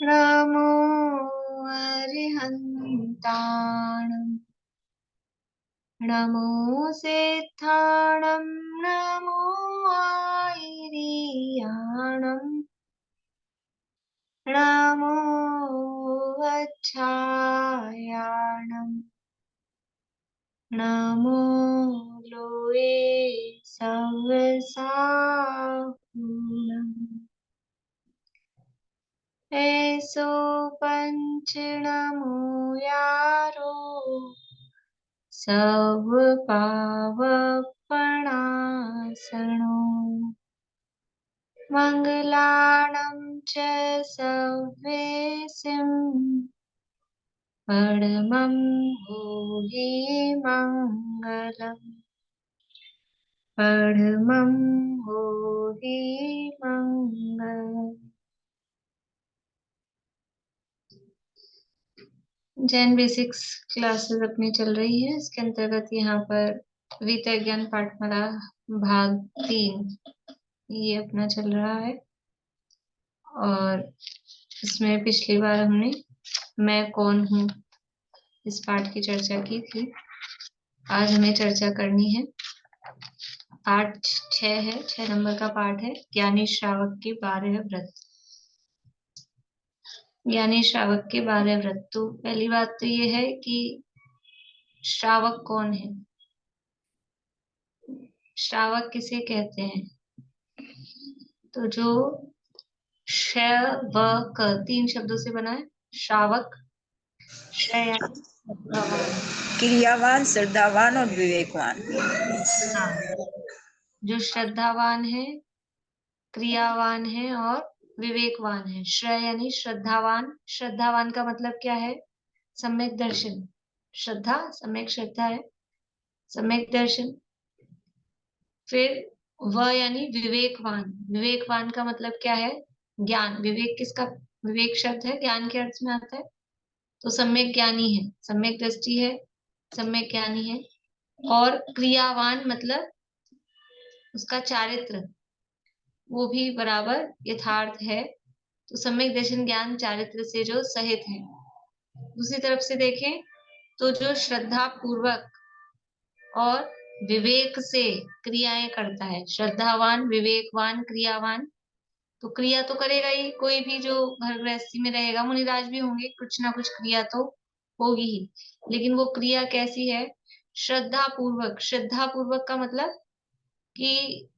नमो अरिहन्ताणम् नमो सिद्धाणम् नमो आयिरीयाणम् नमो वच्छायाणम् नमो लोये सवसाहुणम् ऐसो पंच नमो यारो सब पावपणासनो मंगलाणं च सव्येसिं परमं भूहि मंगलम् परमं भूहि मंगलम्। जैन बेसिक्स क्लासेस अपनी चल रही है। इसके अंतर्गत यहाँ पर वित्त ज्ञान पाठमाला भाग 3 ये अपना चल रहा है और इसमें पिछली बार हमने मैं कौन हूँ इस पाठ की चर्चा की थी। आज हमें चर्चा करनी है पाठ 6 है, 6 नंबर का पाठ है ज्ञानी श्रावक के 12 व्रत। ज्ञानी श्रावक के 12 व्रत। तो पहली बात तो ये है कि श्रावक कौन है, श्रावक किसे कहते हैं। तो जो श व क 3 शब्दों से बना है श्रावक। श यानी श्रद्धावान, क्रियावान, श्रद्धावान और विवेकवान। हाँ, जो श्रद्धावान है, क्रियावान है और विवेकवान है। श्र यानी श्रद्धावान। श्रद्धावान का मतलब क्या है? सम्यक दर्शन। श्रद्धा सम्यक श्रद्धा है, सम्यक दर्शन। फिर व यानी विवेकवान। विवेकवान का मतलब क्या है? ज्ञान। विवेक किसका, विवेक शब्द है ज्ञान के अर्थ में आता है। तो सम्यक ज्ञानी है, सम्यक दृष्टि है, सम्यक ज्ञानी है। और क्रियावान मतलब उसका चारित्र वो भी बराबर यथार्थ है। तो सम्यक दर्शन ज्ञान चारित्र से जो सहित है। दूसरी तरफ से देखें तो जो श्रद्धा पूर्वक और विवेक से क्रियाएं करता है, श्रद्धावान, विवेकवान, क्रियावान। तो क्रिया तो करेगा ही, कोई भी जो घर गृहस्थी में रहेगा, मुनिराज भी होंगे, कुछ ना कुछ क्रिया तो होगी ही। लेकिन वो क्रिया कैसी है? श्रद्धा पूर्वक। श्रद्धा पूर्वक का मतलब कि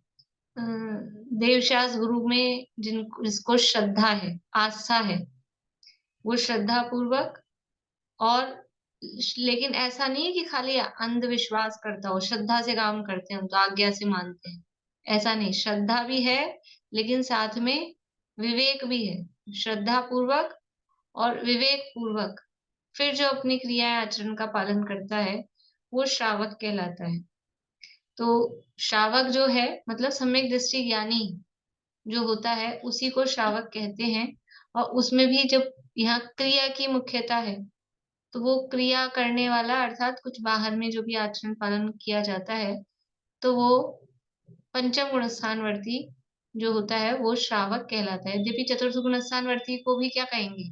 देवशास गुरु में जिसको श्रद्धा है, आस्था है, वो श्रद्धा पूर्वक। और लेकिन ऐसा नहीं है कि खाली अंधविश्वास करता हो, श्रद्धा से काम करते हैं, तो आज्ञा से मानते हैं, ऐसा नहीं। श्रद्धा भी है लेकिन साथ में विवेक भी है। श्रद्धा पूर्वक और विवेक पूर्वक फिर जो अपनी क्रियाएं आचरण का पालन करता है वो श्रावक कहलाता है। तो श्रावक जो है मतलब सम्यक दृष्टि ज्ञानी जो होता है उसी को श्रावक कहते हैं। और उसमें भी जब यहाँ क्रिया की मुख्यता है तो वो क्रिया करने वाला, अर्थात कुछ बाहर में जो भी आचरण पालन किया जाता है तो वो पंचम गुण स्थानवर्ती जो होता है वो श्रावक कहलाता है। यद्यपि चतुर्थ गुण स्थानवर्ती को भी क्या कहेंगे?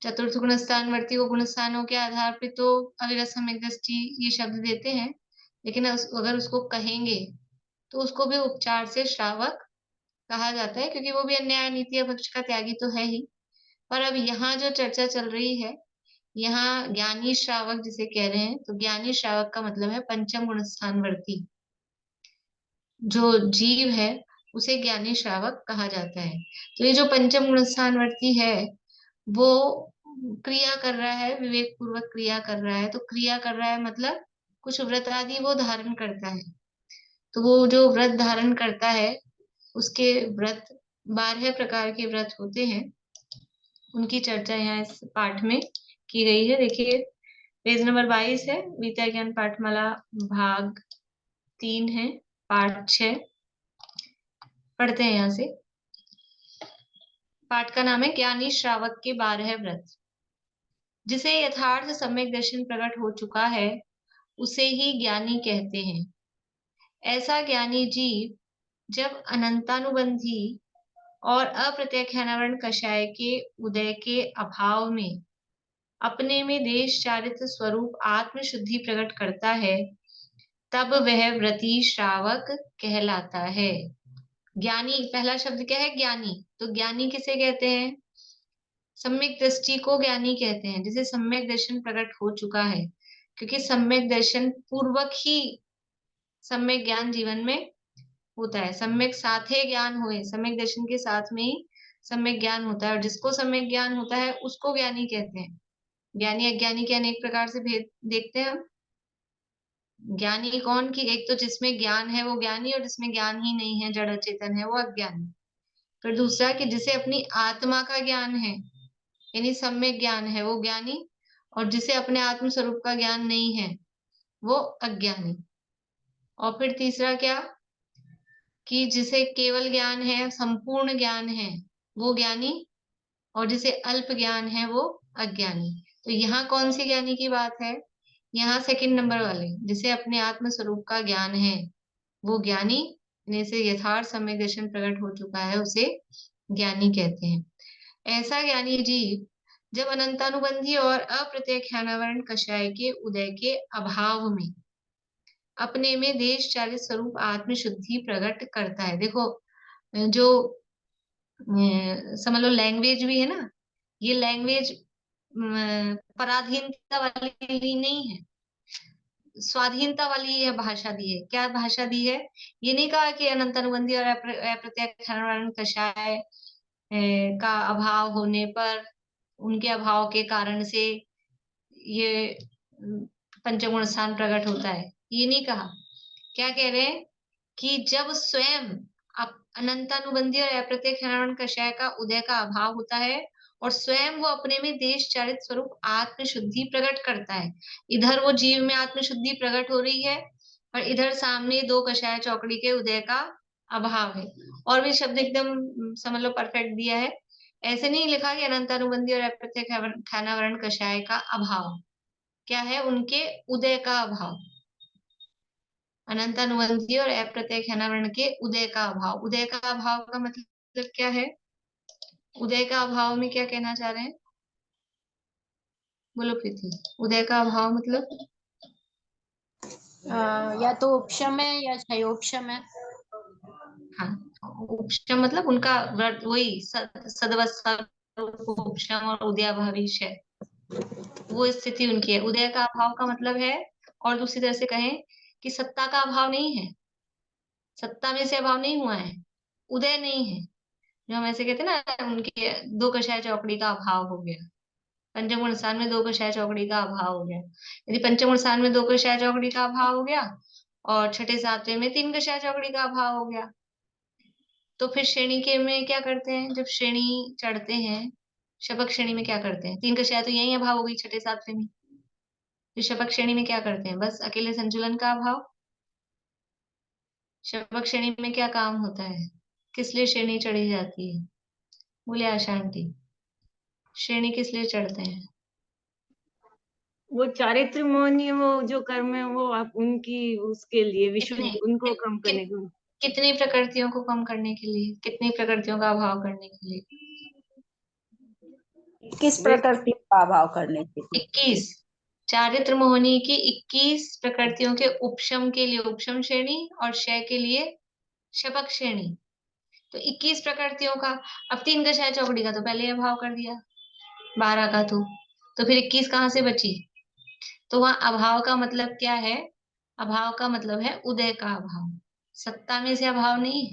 चतुर्थ गुण स्थानवर्ती को गुण स्थानों के आधार पे तो अविरत सम्यक दृष्टि ये शब्द देते हैं, लेकिन अगर उसको कहेंगे तो उसको भी उपचार से श्रावक कहा जाता है, क्योंकि वो भी अन्याय नीति पक्ष का त्यागी तो है ही। पर अब यहाँ जो चर्चा चल रही है, यहाँ ज्ञानी श्रावक जिसे कह रहे हैं, तो ज्ञानी श्रावक का मतलब है पंचम गुण स्थानवर्ती जो जीव है उसे ज्ञानी श्रावक कहा जाता है। तो ये जो पंचम गुण स्थानवर्ती है वो क्रिया कर रहा है, विवेक पूर्वक क्रिया कर रहा है। तो क्रिया कर रहा है मतलब कुछ व्रत आदि वो धारण करता है। तो वो जो व्रत धारण करता है उसके व्रत 12 प्रकार के व्रत होते हैं, उनकी चर्चा यहाँ इस पाठ में की गई है। देखिए पेज नंबर 22 है, विद्या ज्ञान पाठमाला भाग 3 है, पाठ 6। पढ़ते हैं यहाँ से। पाठ का नाम है ज्ञानी श्रावक के 12 व्रत। जिसे यथार्थ सम्यक दर्शन प्रकट हो चुका है उसे ही ज्ञानी कहते हैं। ऐसा ज्ञानी जीव जब अनंतानुबंधी और अप्रत्यक्षानावरण कषाय के उदय के अभाव में अपने में देश चारित्र स्वरूप आत्म शुद्धि प्रकट करता है, तब वह व्रती श्रावक कहलाता है। ज्ञानी, पहला शब्द क्या है? ज्ञानी। तो ज्ञानी किसे कहते हैं? सम्यक दृष्टि को ज्ञानी कहते हैं, जिसे सम्यक दर्शन प्रकट हो चुका है, क्योंकि सम्यक दर्शन पूर्वक ही सम्यक ज्ञान जीवन में होता है। सम्यक साथे ज्ञान हुए, सम्यक दर्शन के साथ में ही सम्यक ज्ञान होता है, और जिसको सम्यक ज्ञान होता है उसको ज्ञानी कहते हैं। ज्ञानी अज्ञानी के अनेक प्रकार से भेद देखते हैं हम। ज्ञानी कौन? की एक तो जिसमें ज्ञान है वो ज्ञानी, और जिसमें ज्ञान ही नहीं है, जड़ चेतन है, वो अज्ञानी। फिर दूसरा कि जिसे अपनी आत्मा का ज्ञान है, यानी सम्यक ज्ञान है, वो ज्ञानी, और जिसे अपने आत्म स्वरूप का ज्ञान नहीं है वो अज्ञानी। और फिर तीसरा क्या? कि जिसे केवल ज्ञान है, संपूर्ण ज्ञान है, वो ज्ञानी, और जिसे अल्प ज्ञान है वो अज्ञानी। तो यहाँ कौन सी ज्ञानी की बात है? यहाँ सेकंड नंबर वाले, जिसे अपने आत्म स्वरूप का ज्ञान है वो ज्ञानी, से यथार्थ सम्यक दर्शन प्रकट हो चुका है, उसे ज्ञानी कहते हैं। ऐसा ज्ञानी जीव जब अनंतानुबंधी और अप्रत्यक्षानावरण कषाय के उदय के अभाव में अपने में देश चारित स्वरूप आत्म शुद्धि प्रकट करता है। देखो, जो समझ लो लैंग्वेज भी है ना, ये लैंग्वेज पराधीनता वाली नहीं है, स्वाधीनता वाली यह भाषा दी है। क्या भाषा दी है? ये नहीं कहा कि अनंत अनुबंधी और अप्रत्यक्ष कषाय का अभाव होने पर, उनके अभाव के कारण से ये पंचगुण स्थान प्रकट होता है, ये नहीं कहा। क्या कह रहे हैं? कि जब स्वयं अनंतानुबंधी और अप्रत्यक्ष कषाय का उदय का अभाव होता है, और स्वयं वो अपने में देश चारित स्वरूप आत्म शुद्धि प्रकट करता है। इधर वो जीव में आत्म शुद्धि प्रकट हो रही है, और इधर सामने दो कषाय चौकड़ी के उदय का अभाव है। और भी शब्द एकदम समझ लो परफेक्ट दिया है। ऐसे नहीं लिखा कि अनंतानुबंधी और अप्रत्यक्ष कषाय का अभाव। क्या है? उनके उदय का अभाव। अनंतानुबंधी और अप्रत्यक्ष अनावरण के उदय का अभाव। उदय का अभाव का मतलब क्या है? उदय का अभाव में क्या कहना चाह रहे हैं? बोलो प्रीति। उदय का अभाव मतलब या तो उपशम है या क्षयोपशम है। हाँ, उपशम मतलब उनका वही सदवत्सर उपशम और उदयाभावीश है, वो स्थिति उनकी है। उदय का अभाव का मतलब है, और दूसरी तरह से कहें कि सत्ता का अभाव नहीं है, सत्ता में से अभाव नहीं हुआ है, उदय नहीं है। जो हम ऐसे कहते हैं ना, उनके दो कषाय चौकड़ी का अभाव हो गया, पंचम स्थान में दो कषाय चौकड़ी का अभाव हो गया। यदि पंचम स्थान में दो कषाय चौकड़ी का अभाव हो गया, और छठे सातवें में तीन कषाय चौकड़ी का अभाव हो गया, तो फिर श्रेणी के में क्या करते हैं? जब श्रेणी चढ़ते हैं, शबक श्रेणी में क्या करते हैं? तीन कषाय तो यही अभाव हो गई छठे सातवें में। फिर शबक श्रेणी में क्या करते हैं? बस अकेले संचलन का अभाव। शबक श्रेणी में क्या काम होता है? किस लिए श्रेणी चढ़ी जाती है? बोले अशांति। श्रेणी किस लिए चढ़ते हैं? वो चारित्र मोहनी, वो जो कर्म है वो आप उनकी उसके लिए विशुद्ध उनको कम करने के लिए। कितनी प्रकृतियों को कम करने के लिए? कितनी प्रकृतियों का अभाव करने के लिए? किस प्रकृति का अभाव करने के लिए? 21। चारित्र मोहनी की 21 प्रकृतियों के उपशम के लिए उपशम श्रेणी, और क्षय के लिए शबक श्रेणी। तो 21 प्रकृतियों का। अब तीन कषाय चौकड़ी का तो पहले अभाव कर दिया, 12 का तो फिर 21 कहाँ से बची? तो वहां अभाव का मतलब क्या है? अभाव का मतलब है उदय का अभाव, सत्ता में से अभाव नहीं है।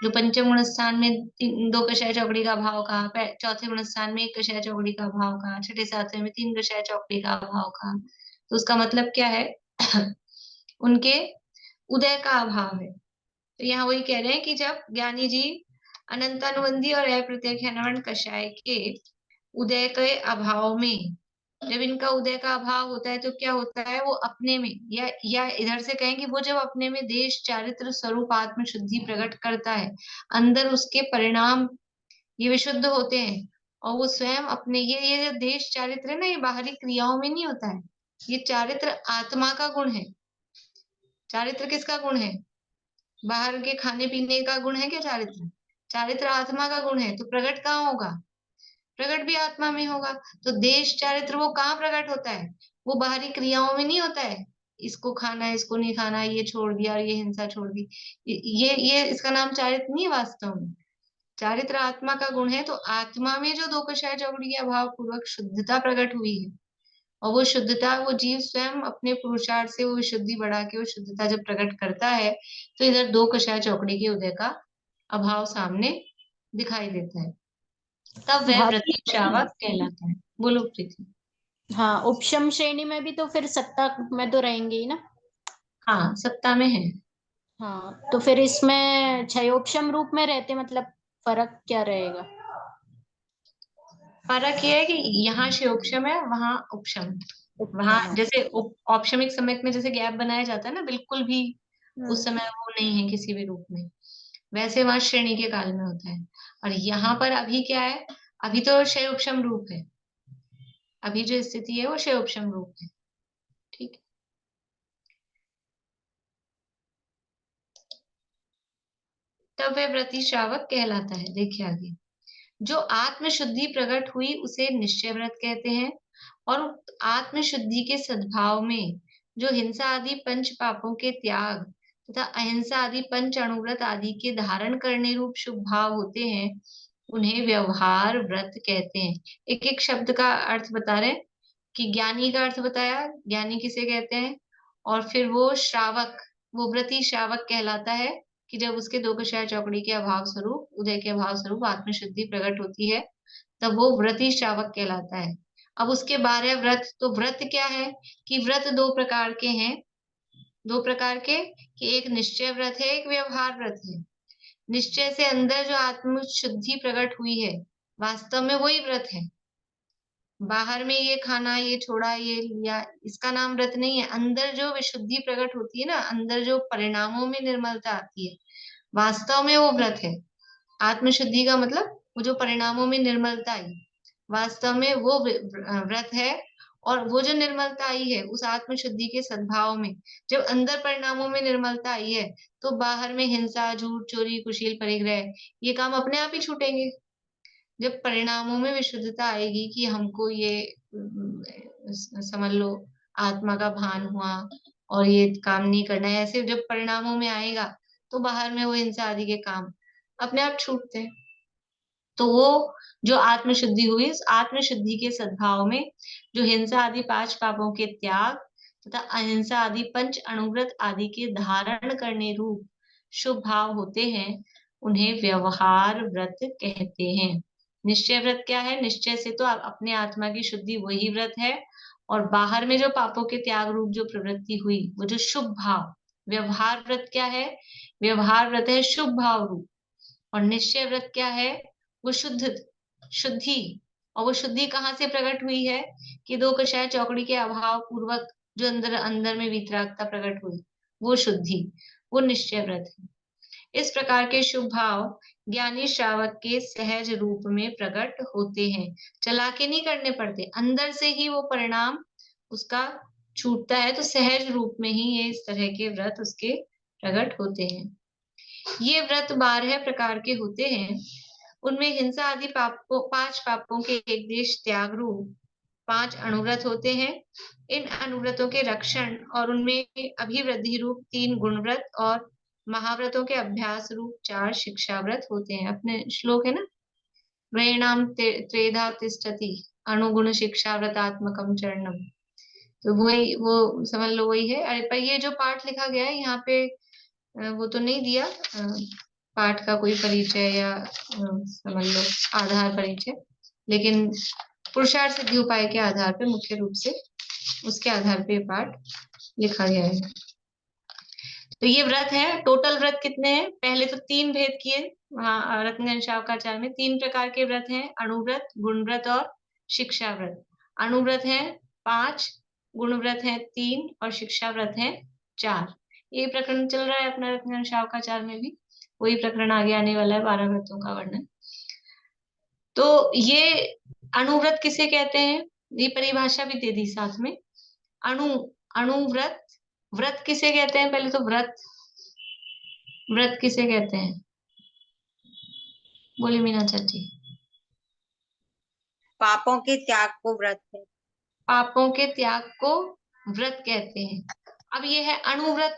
जो पंचम गुण स्थान में दो कषाय चौकड़ी का भाव कहा, चौथे गुण स्थान में एक कषाय चौकड़ी का भाव कहा, छठे सातवें में तीन कषाय चौकड़ी का भाव कहा, तो उसका मतलब क्या है? उनके उदय का अभाव है। तो यहाँ वही कह रहे हैं कि जब ज्ञानी जी अनंतानुबंधी और अप्रत्यक्ष कषाय के उदय के अभाव में, जब इनका उदय का अभाव होता है तो क्या होता है? वो अपने में, या इधर से कहें कि वो जब अपने में देश चारित्र स्वरूप आत्म शुद्धि प्रकट करता है, अंदर उसके परिणाम ये विशुद्ध होते हैं, और वो स्वयं अपने ये जो देश चारित्र है ना, ये बाहरी क्रियाओं में नहीं होता है। ये चारित्र आत्मा का गुण है। चारित्र किसका गुण है? बाहर के खाने पीने का गुण है क्या चारित्र? चारित्र आत्मा का गुण है तो प्रकट कहाँ होगा? प्रकट भी आत्मा में होगा। तो देश चारित्र वो कहाँ प्रकट होता है? वो बाहरी क्रियाओं में नहीं होता है, इसको खाना है इसको नहीं खाना, ये छोड़ दिया और ये हिंसा छोड़ दी, ये इसका नाम चारित्र नहीं है वास्तव में। चारित्र आत्मा का गुण है। तो आत्मा में जो दो कषाय चौकड़ी के अभाव पूर्वक शुद्धता प्रकट हुई है, और वो शुद्धता वो जीव स्वयं अपने पुरुषार्थ से वो विशुद्धि बढ़ा के वो शुद्धता जब प्रकट करता है, तो इधर दो कषाय चौकड़ी के उदय का अभाव सामने दिखाई देता है, तब वह भाभी, वृत्ति श्रावक कहलाता है। बोलो प्रीति। हाँ, उपशम श्रेणी में भी तो फिर सत्ता में तो रहेंगे ही ना। हाँ, सत्ता में है। हाँ, तो फिर इसमें क्षयोपशम रूप में रहते, मतलब फर्क क्या रहेगा? फर्क ये है कि यहाँ क्षयोपशम है, वहां उपशम। वहां उपशम है। जैसे औपशमिक समय में जैसे गैप बनाया जाता है ना, बिल्कुल भी उस समय वो नहीं है किसी भी रूप में, वैसे वहां श्रेणी के काल में होता है। और यहाँ पर अभी क्या है? अभी तो क्षयोपशम रूप है, अभी जो स्थिति है वो क्षयोपशम रूप है। ठीक है। तब वह व्रति श्रावक कहलाता है। देखिए आगे, जो आत्मशुद्धि प्रकट हुई उसे निश्चय व्रत कहते हैं, और आत्मशुद्धि के सद्भाव में जो हिंसा आदि पंच पापों के त्याग तथा अहिंसा आदि पंच अणुव्रत आदि के धारण करने रूप शुभ भाव होते हैं, उन्हें व्यवहार व्रत कहते हैं। एक एक शब्द का अर्थ बता रहे हैं कि ज्ञानी का अर्थ बताया, ज्ञानी किसे कहते हैं, और फिर वो श्रावक, वो व्रती श्रावक कहलाता है कि जब उसके दो कषाय चौकड़ी के अभाव स्वरूप, उदय के अभाव स्वरूप आत्मशुद्धि प्रकट होती है, तब वो व्रती श्रावक कहलाता है। अब उसके 12 व्रत, तो व्रत क्या है कि व्रत दो प्रकार के हैं, दो प्रकार के, कि एक निश्चय व्रत है, एक व्यवहार व्रत है। निश्चय से अंदर जो आत्मशुद्धि प्रकट हुई है, वास्तव में वही व्रत है। बाहर में ये खाना, ये छोड़ा, ये लिया, इसका नाम व्रत नहीं है। अंदर जो विशुद्धि प्रकट होती है ना, अंदर जो परिणामों में निर्मलता आती है, वास्तव में वो व्रत है। आत्मशुद्धि का मतलब वो जो परिणामों में निर्मलता आई, वास्तव में वो व्रत है। और वो जो निर्मलता आई है उस आत्मशुद्धि के सद्भाव में, जब अंदर परिणामों में निर्मलता आई है, तो बाहर में हिंसा, झूठ, चोरी, कुशील, परिग्रह, ये काम अपने आप ही छूटेंगे। जब परिणामों में विशुद्धता आएगी कि हमको ये समझ लो आत्मा का भान हुआ और ये काम नहीं करना है, ऐसे जब परिणामों में आएगा, तो बाहर में वो हिंसा आदि के काम अपने आप छूटते हैं। तो वो जो आत्मशुद्धि हुई, उस आत्मशुद्धि के सद्भाव में जो हिंसा आदि 5 पापों के त्याग तथा अहिंसा आदि पंच अणुव्रत आदि के धारण करने रूप शुभ भाव होते हैं, उन्हें व्यवहार व्रत कहते हैं। निश्चय व्रत क्या है? निश्चय से तो अपने आत्मा की शुद्धि वही व्रत है, और बाहर में जो पापों के त्याग रूप जो प्रवृत्ति हुई, वो जो शुभ भाव, व्यवहार व्रत क्या है? व्यवहार व्रत है शुभ भाव रूप। और निश्चय व्रत क्या है? वो शुद्धि। और वो शुद्धि कहाँ से प्रकट हुई है? कि दो कषाय चौकड़ी के अभाव पूर्वक जो अंदर अंदर में वितरागता प्रकट हुई, वो शुद्धि, वो निश्चय व्रत है। इस प्रकार के शुभ भाव ज्ञानी श्रावक के सहज रूप में प्रकट होते हैं, चला के नहीं करने पड़ते, अंदर से ही वो परिणाम उसका छूटता है। तो सहज रूप में ही ये इस तरह के व्रत उसके प्रकट होते हैं। ये व्रत 12 प्रकार के होते हैं। उनमें हिंसा आदि पापों, 5 पापों के एक देश त्याग रूप 5 अनुव्रत होते हैं। इन अनुव्रतों के रक्षण और उनमें अभिवृद्धि रूप 3 गुणव्रत और महाव्रतों के अभ्यास रूप 4 शिक्षा व्रत होते हैं। अपने श्लोक है ना, व्रेणाम त्रेधा तिष्ठति अणुगुण शिक्षा व्रतात्मकम चरणम। तो वही, वो समझ लो वही है। अरे पर ये जो पाठ लिखा गया है यहाँ पे, वो तो नहीं दिया पाठ का कोई परिचय या समझ लो आधार परिचय, लेकिन पुरुषार्थ सिद्धि उपाय के आधार पे, मुख्य रूप से उसके आधार पे पाठ लिखा गया है। तो ये व्रत है। टोटल व्रत कितने हैं? पहले तो 3 भेद किए वहां रत्नगंज शावकाचार्य में। 3 प्रकार के व्रत हैं, अणुव्रत, गुणव्रत और शिक्षा व्रत। अणुव्रत है 5, गुणव्रत है 3 और शिक्षा व्रत है 4। ये प्रकरण चल रहा है अपना रत्नगंज शावकाचार्य में भी, वही प्रकरण आगे आने वाला है, 12 व्रतों का वर्णन। तो ये अणुव्रत किसे कहते हैं, ये परिभाषा भी दे दी साथ में। अणुव्रत, व्रत किसे कहते हैं? पहले तो व्रत, व्रत किसे कहते हैं? बोलिए मीना चाची। पापों के त्याग को व्रत है। पापों के त्याग को व्रत कहते हैं। अब ये है अणुव्रत,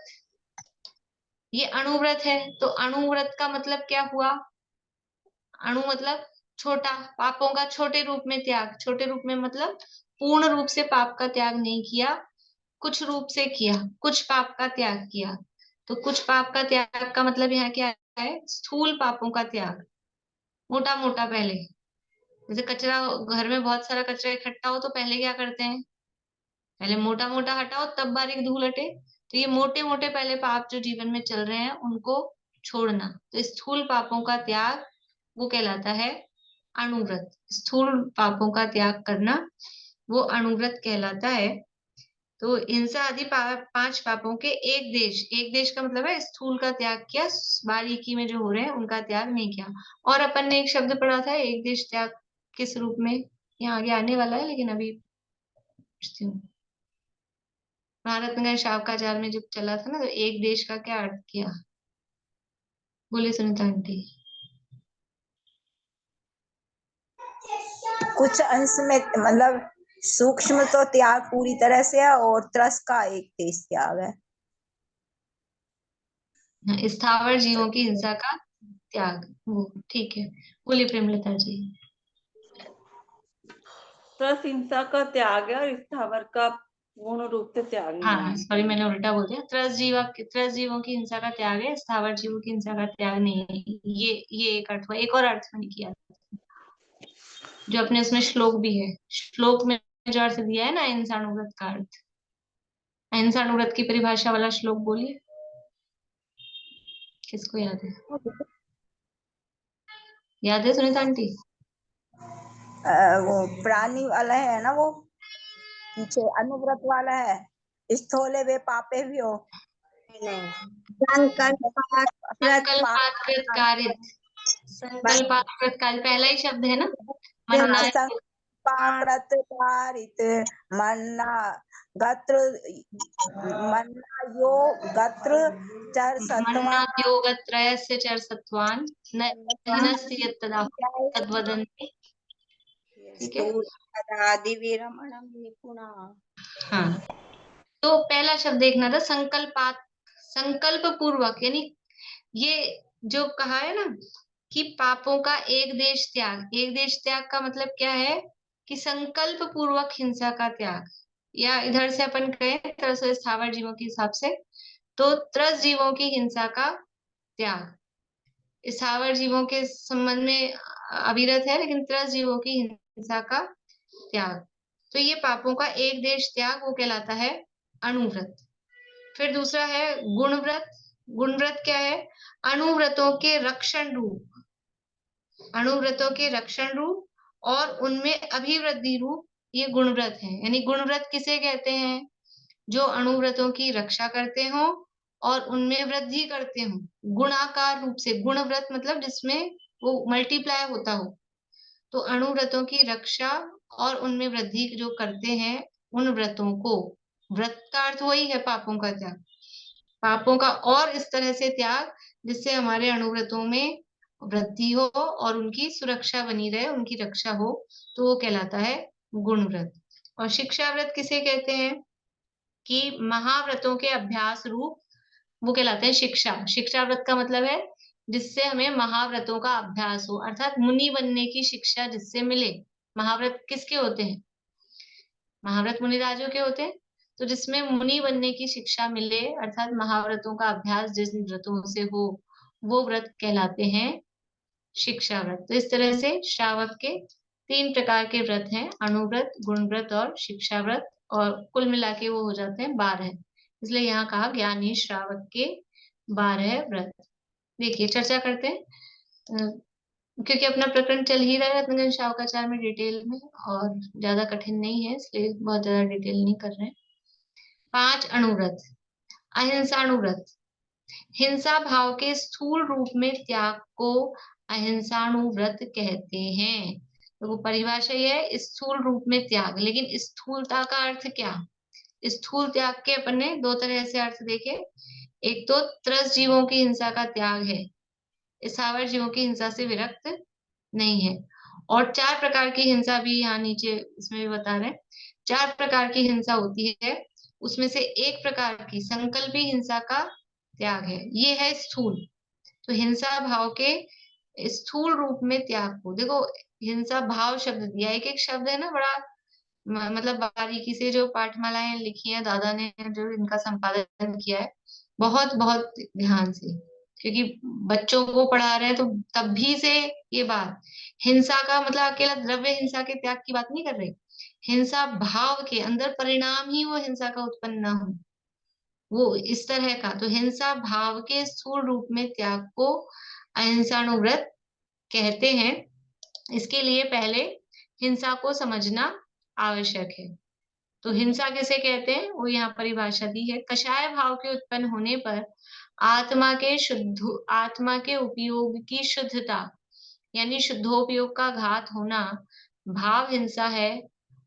ये अणुव्रत है, तो अणुव्रत का मतलब क्या हुआ? अणु मतलब छोटा, पापों का छोटे रूप में त्याग। छोटे रूप में मतलब पूर्ण रूप से पाप का त्याग नहीं किया, कुछ रूप से किया, कुछ पाप का त्याग किया। तो कुछ पाप का त्याग का मतलब यहाँ क्या है? स्थूल पापों का त्याग, मोटा मोटा। पहले जैसे कचरा, घर में बहुत सारा कचरा इकट्ठा हो तो पहले क्या करते हैं? पहले मोटा मोटा हटाओ तब बारीक धूल हटे। तो ये मोटे मोटे पहले पाप जो जीवन में चल रहे हैं उनको छोड़ना, तो स्थूल पापों का त्याग वो कहलाता है अणुव्रत। स्थूल पापों का त्याग करना वो अणुव्रत कहलाता है। तो हिंसा आदि 5 पापों के एक देश, एक देश का मतलब है स्थूल का त्याग किया, बारीकी में जो हो रहे हैं उनका त्याग नहीं किया। और अपन ने एक शब्द पढ़ा था, एक देश त्याग किस रूप में, यहाँ आगे आने वाला है, लेकिन अभी पूछती हूँ। महारत्न शावकाचार में जब चला था ना, तो एक देश का क्या अर्थ किया? बोले सुनीता आंटी। कुछ अंश में मतलब सूक्ष्म तो त्याग पूरी तरह से है और त्रस का एक देश त्याग है। स्थावर जीवों की हिंसा का त्याग, वो ठीक है। बोलिए प्रेमलता जी। त्रस हिंसा का त्याग है और स्थावर का पूर्ण रूप से त्याग नहीं हाँ है। सॉरी, मैंने उल्टा बोल दिया। त्रस जीवों की हिंसा का त्याग है, स्थावर जीवों की हिंसा का त्याग नहीं है। ये एक अर्थ हुआ। एक और अर्थ मैंने किया जो अपने उसमें श्लोक भी है, श्लोक में जो अर्थ दिया है ना अहिंसाणुव्रत का अर्थ, अहिंसाणुव्रत की परिभाषा वाला श्लोक बोलिए, किसको याद है? याद है सुनीता आंटी? वो प्राणी वाला है ना, वो पीछे अनुव्रत वाला है, स्थूले वे पापे भी हो। संकल्पात्कृत कारित, संकल्पात्कृत कारित पहला ही शब्द है ना, मन्ना। संकल्पाकृत कारित मन्ना गत्र, मन्ना यो गत्र चर मन्ना सत्वान योगत्रयस्य चर सत्वान न हिनस्ति यत्तदा तद्वदन्ति। ठीक है। हाँ, तो पहला शब्द देखना था संकल्पात, संकल्प पूर्वक, यानी ये जो कहा है ना कि पापों का एक देश त्याग। एक देश त्याग का मतलब क्या है? कि संकल्प पूर्वक हिंसा का त्याग, या इधर से अपन कहें तरह से स्थावर जीवों के हिसाब से तो त्रस जीवों की हिंसा का त्याग। स्थावर जीवों के संबंध में अविरत है, लेकिन त्रस जीवों की हिंसा का त्याग। तो ये पापों का एक देश त्याग वो कहलाता है अणुव्रत। फिर दूसरा है गुणव्रत। गुणव्रत क्या है? अणुव्रतों के रक्षण रूप, अणुव्रतों के रक्षण रूप और उनमें अभिवृद्धि रूप ये गुणव्रत है। यानी गुणव्रत किसे कहते हैं? जो अणुव्रतों की रक्षा करते हो और उनमें वृद्धि करते हो गुणाकार रूप से। गुणव्रत मतलब जिसमें वो मल्टीप्लाई होता हो। तो अणुव्रतों की रक्षा और उनमें वृद्धि जो करते हैं उन व्रतों को, व्रत का अर्थ वही है पापों का त्याग, पापों का और इस तरह से त्याग जिससे हमारे अणुव्रतों में वृद्धि हो और उनकी सुरक्षा बनी रहे, उनकी रक्षा हो, तो वो कहलाता है गुणव्रत। और शिक्षा व्रत किसे कहते हैं? कि महाव्रतों के अभ्यास रूप वो कहलाते हैं शिक्षा। शिक्षा व्रत का मतलब है जिससे हमें महाव्रतों का अभ्यास हो, अर्थात मुनि बनने की शिक्षा जिससे मिले। महाव्रत किसके होते हैं? महाव्रत मुनिराजों के होते हैं। तो जिसमें मुनि बनने की शिक्षा मिले, अर्थात महाव्रतों का अभ्यास जिन व्रतों से हो, वो व्रत कहलाते हैं शिक्षा व्रत। तो इस तरह से श्रावक के 3 प्रकार के व्रत हैं, अणुव्रत, गुणव्रत और शिक्षा व्रत, और कुल मिला के वो हो जाते हैं 12। इसलिए यहाँ कहा ज्ञानी श्रावक के 12 व्रत। देखिए चर्चा करते हैं, क्योंकि अपना प्रकरण चल ही रहा है रत्नगंज शावकाचार में डिटेल में, और ज्यादा कठिन नहीं है, इसलिए बहुत ज्यादा डिटेल नहीं कर रहे हैं। 5 अणुव्रत। अहिंसाणुव्रत, हिंसा भाव के स्थूल रूप में त्याग को अहिंसाणुव्रत कहते हैं। तो वो परिभाषा ये है, स्थूल रूप में त्याग। लेकिन स्थूलता का अर्थ क्या? स्थूल त्याग के अपन ने 2 तरह से अर्थ देखे। एक तो त्रस जीवों की हिंसा का त्याग है, स्थावर जीवों की हिंसा से विरक्त नहीं है। और 4 प्रकार की हिंसा भी यहाँ नीचे इसमें भी बता रहे हैं। 4 प्रकार की हिंसा होती है, उसमें से एक प्रकार की संकल्पी हिंसा का त्याग है। ये है स्थूल। तो हिंसा भाव के स्थूल रूप में त्याग को देखो, हिंसा भाव शब्द दिया, एक एक शब्द है ना बड़ा मतलब बारीकी से जो पाठमालाएं लिखी हैं दादा ने, जो इनका संपादन किया है बहुत बहुत ध्यान से, क्योंकि बच्चों को पढ़ा रहे हैं तो तब भी से ये बात हिंसा का मतलब अकेला द्रव्य हिंसा के त्याग की बात नहीं कर रहे, हिंसा भाव के अंदर परिणाम ही वो हिंसा का उत्पन्न ना हो, वो इस तरह का। तो हिंसा भाव के स्थूल रूप में त्याग को अहिंसानुव्रत कहते हैं। इसके लिए पहले हिंसा को समझना आवश्यक है। तो हिंसा किसे कहते हैं वो यहाँ परिभाषा दी है। कषाय भाव के उत्पन्न होने पर आत्मा के उपयोग की शुद्धता यानी शुद्धोपयोग का घात होना भाव हिंसा है,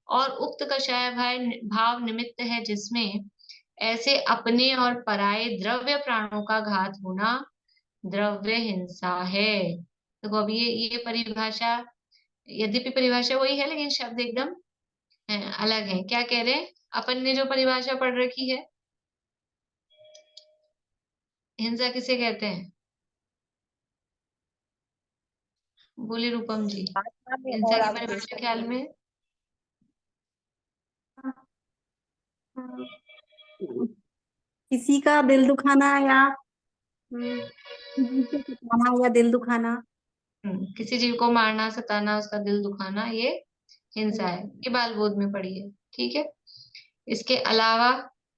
और उक्त कषाय भाव निमित्त है जिसमें ऐसे अपने और पराये द्रव्य प्राणों का घात होना द्रव्य हिंसा है। देखो अब ये परिभाषा, यद्यपि परिभाषा वही है लेकिन शब्द एकदम अलग है। क्या कह रहे हैं, अपन ने जो परिभाषा पढ़ रखी है, हिंसा किसे कहते हैं, बोली रूपम जी। आत्मा में हिंसा और की आगे परिभाषा ख्याल में किसी का दिल दुखाना या किसी को सताना या दिल दुखाना। किसी जीव को मारना, सताना, उसका दिल दुखाना, ये हिंसा है। ये बाल बोध में पढ़ी है, ठीक है। इसके अलावा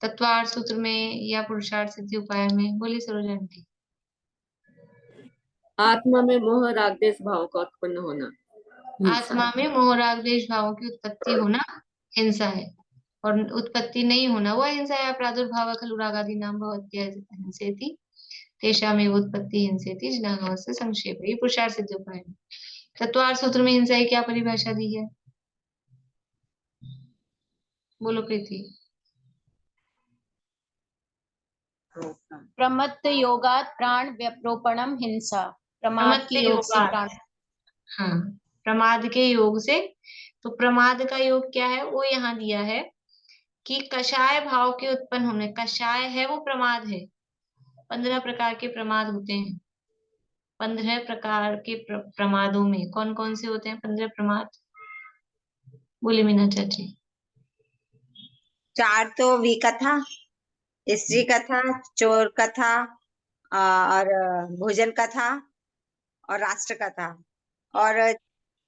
तत्वार्थ सूत्र में या पुरुषार्थ सिद्धि उपाय में, बोली सरोजा आंटी। आत्मा में मोह राग द्वेष भाव का उत्पन्न होना आत्मा में मोह राग द्वेष भावों की उत्पत्ति होना हिंसा है, और उत्पत्ति नहीं होना वो हिंसा है। प्रादुर्भाव खलु रागादि नाम भवत्या हिंसेति तेषामेव उत्पत्ति हिंसेति जिनागमस्य संक्षेप। ये पुरुषार्थ सिद्ध उपाय है। तत्वार्थ सूत्र में हिंसा की क्या परिभाषा दी है, बोलो प्रीति। प्रमत्त योगात प्राण व्यप्रोपणम हिंसा। प्रमाद के योग से प्राण, हाँ, प्रमाद के योग से। तो प्रमाद का योग क्या है वो यहाँ दिया है कि कषाय भाव के उत्पन्न होने, कषाय है वो प्रमाद है। 15 प्रकार के प्रमाद होते हैं। 15 प्रकार के प्रमादों में कौन कौन से होते हैं 15 प्रमाद, बोले मीना चाची। 4 तो विकथा, स्त्री कथा, चोर कथा और भोजन कथा और राष्ट्र कथा, और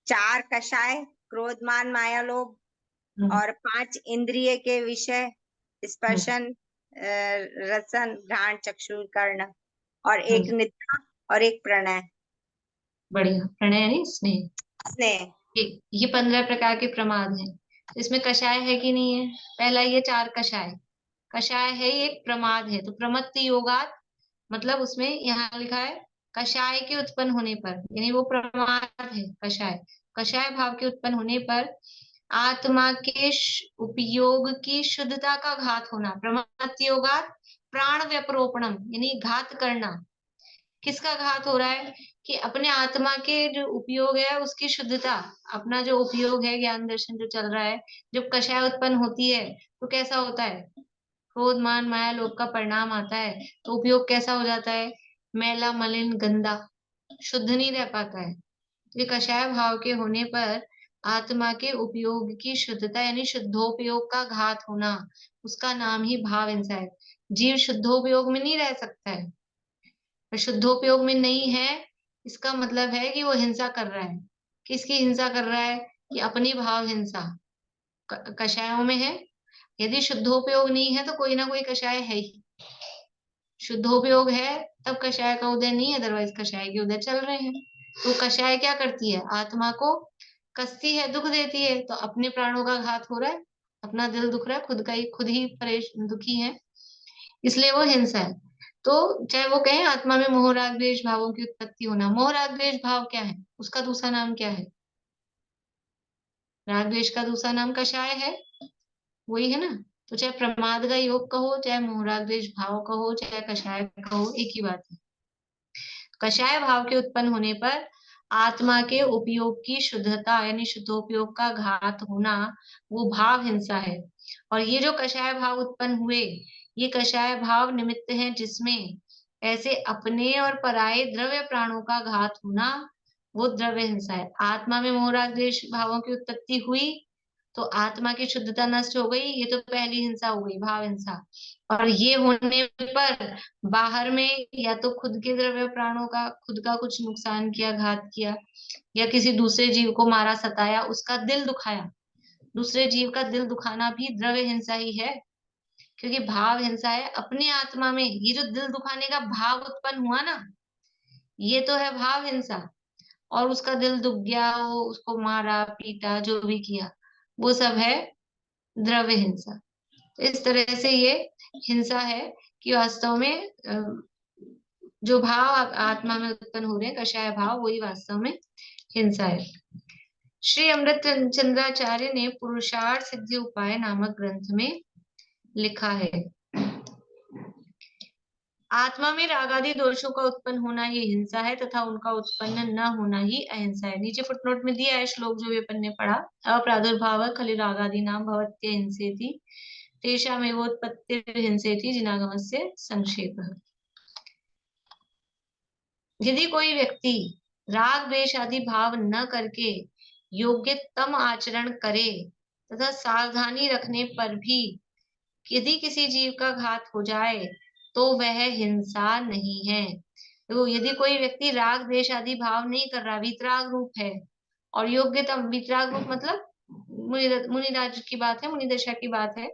4 कषाय क्रोध मान माया लोभ, और 5 इंद्रिय के विषय स्पर्शन रसन घ्राण चक्षु कर्ण, और 1 निद्रा और 1 प्रणय। बढ़िया, प्रणय यानी स्नेह। स्नेह। ये 15 प्रकार के प्रमाद हैं। तो इसमें कषाय है कि नहीं है, पहला ये 4 कषाय, कषाय है ये एक प्रमाद है। तो प्रमत्त योगात मतलब उसमें यहाँ लिखा है कषाय के उत्पन्न होने पर, यानी वो प्रमाद है कषाय। कषाय भाव के उत्पन्न होने पर आत्मा के उपयोग की शुद्धता का घात होना। प्रमत्त योगात प्राण व्यपरोपणम यानी घात करना। किसका घात हो रहा है कि अपने आत्मा के जो उपयोग है उसकी शुद्धता, अपना जो उपयोग है ज्ञान दर्शन जो चल रहा है, जब कषाय उत्पन्न होती है तो कैसा होता है, क्रोध मान माया लोभ का परिणाम आता है, तो उपयोग कैसा हो जाता है, मैला मलिन गंदा, शुद्ध नहीं रह पाता है। ये कषाय भाव के होने पर आत्मा के उपयोग की शुद्धता यानी शुद्धोपयोग का घात होना, उसका नाम ही भाव हिंसा है। जीव शुद्धोपयोग में नहीं रह सकता है, शुद्धोपयोग में नहीं है, इसका मतलब है कि वो हिंसा कर रहा है। किसकी हिंसा कर रहा है, कि अपनी भाव हिंसा कषायों में है। यदि शुद्धोपयोग नहीं है तो कोई ना कोई कषाय है ही, शुद्धोपयोग है तब कषाय का उदय नहीं है, अदरवाइज कषाय के उदय चल रहे हैं। तो कषाय क्या करती है, आत्मा को कसती है, दुख देती है, तो अपने प्राणों का घात हो रहा है, अपना दिल दुख रहा है, खुद ही दुखी है, इसलिए वो हिंसा है। तो चाहे वो कहें आत्मा में मोह राग द्वेष भावों की उत्पत्ति होना, मोह राग द्वेष भाव क्या है, उसका दूसरा नाम क्या है, राग द्वेष का दूसरा नाम कषाय है, वही है ना। तो चाहे प्रमाद का योग कहो, चाहे मोह राग द्वेष भाव कहो, चाहे कषाय कहो, एक ही बात है। कषाय भाव के उत्पन्न होने पर आत्मा के उपयोग की शुद्धता यानी शुद्धोपयोग का घात होना, वो भाव हिंसा है। और ये जो कषाय भाव उत्पन्न हुए, ये कषाय भाव निमित्त हैं जिसमें ऐसे अपने और पराये द्रव्य प्राणों का घात होना, वो द्रव्य हिंसा है। आत्मा में मोह राग द्वेष भावों की उत्पत्ति हुई तो आत्मा की शुद्धता नष्ट हो गई, ये तो पहली हिंसा हो गई, भाव हिंसा। और ये होने पर बाहर में या तो खुद के द्रव्य प्राणों का खुद का कुछ नुकसान किया, घात किया, या किसी दूसरे जीव को मारा, सताया, उसका दिल दुखाया। दूसरे जीव का दिल दुखाना भी द्रव्य हिंसा ही है, क्योंकि भाव हिंसा है। अपनी आत्मा में ये जो दिल दुखाने का भाव उत्पन्न हुआ ना, ये तो है भाव हिंसा। और उसका दिल दुख गया, वो उसको मारा पीटा जो भी किया, वो सब है द्रव्य हिंसा। तो इस तरह से ये हिंसा है कि वास्तव में जो भाव आत्मा में उत्पन्न हो रहे हैं, कषाय भाव, वही वास्तव में हिंसा है। श्री अमृत चंद्राचार्य ने पुरुषार्थ सिद्धि उपाय नामक ग्रंथ में लिखा है, आत्मा में रागादि दोषों का उत्पन्न होना ही हिंसा है तथा उनका उत्पन्न न होना ही अहिंसा है। नीचे फुटनोट में दिया है श्लोक जो भी अपन ने पढ़ा, अप्रादुर्भाव खलि रागादि नाम भवत्य हिंसेति तेषामेवोत्पत्ति हिंसेति जिनागमस्य संक्षेपः। यदि कोई व्यक्ति राग द्वेष आदि भाव न करके योग्यतम आचरण करे तथा सावधानी रखने पर भी यदि किसी जीव का घात हो जाए तो वह हिंसा नहीं है। तो यदि कोई व्यक्ति राग द्वेष आदि भाव नहीं कर रहा, वीतराग रूप है, और योग्यतम, वीतराग रूप मतलब मुनिराज की बात है, मुनि दशा की बात है,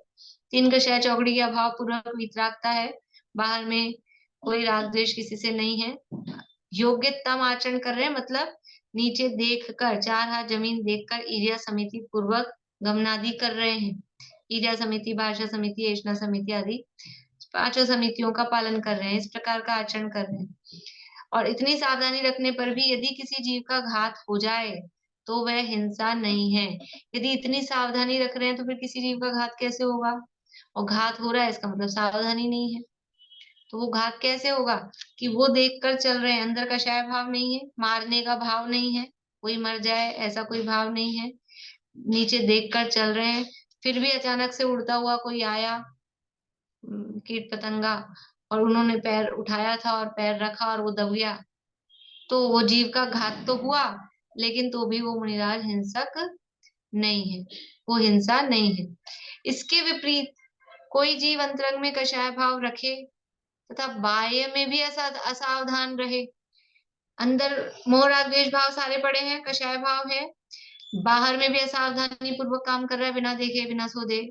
3 कषाय चौकड़ी के अभाव पूर्वक वीतरागता है, बाहर में कोई राग द्वेष किसी से नहीं है, योग्यतम आचरण कर रहे हैं, मतलब नीचे देखकर, 4 हाथ जमीन देखकर ईर्ष्या समिति पूर्वक गमनादि कर रहे हैं। ईर्ष्या समिति, भाषा समिति, ऐष्णा समिति आदि 5 समितियों का पालन कर रहे हैं, इस प्रकार का आचरण कर रहे हैं। और इतनी सावधानी रखने पर भी यदि किसी जीव का घात हो जाए तो वह हिंसा नहीं है। यदि इतनी सावधानी रख रहे हैं तो फिर किसी जीव का घात कैसे होगा? और घात हो रहा है इसका मतलब सावधानी नहीं है। तो वो घात कैसे होगा कि वो देखकर चल रहे हैं, अंदर कषाय भाव नहीं है, मारने का भाव नहीं है, कोई मर जाए ऐसा कोई भाव नहीं है, नीचे देखकर चल रहे हैं, फिर भी अचानक से उड़ता हुआ कोई आया कीट पतंगा और उन्होंने पैर उठाया था और पैर रखा और वो दब गया, तो वो जीव का घात तो हुआ, लेकिन तो भी वो मुनिराज हिंसक नहीं है, वो हिंसा नहीं है। इसके विपरीत कोई जीव अंतरंग में कषाय भाव रखे तथा बाह्य में भी असावधान रहे, अंदर मोह राग द्वेष भाव सारे पड़े हैं, कषाय भाव है, बाहर में भी असावधानी पूर्वक काम कर रहा है, बिना देखे बिना सोधे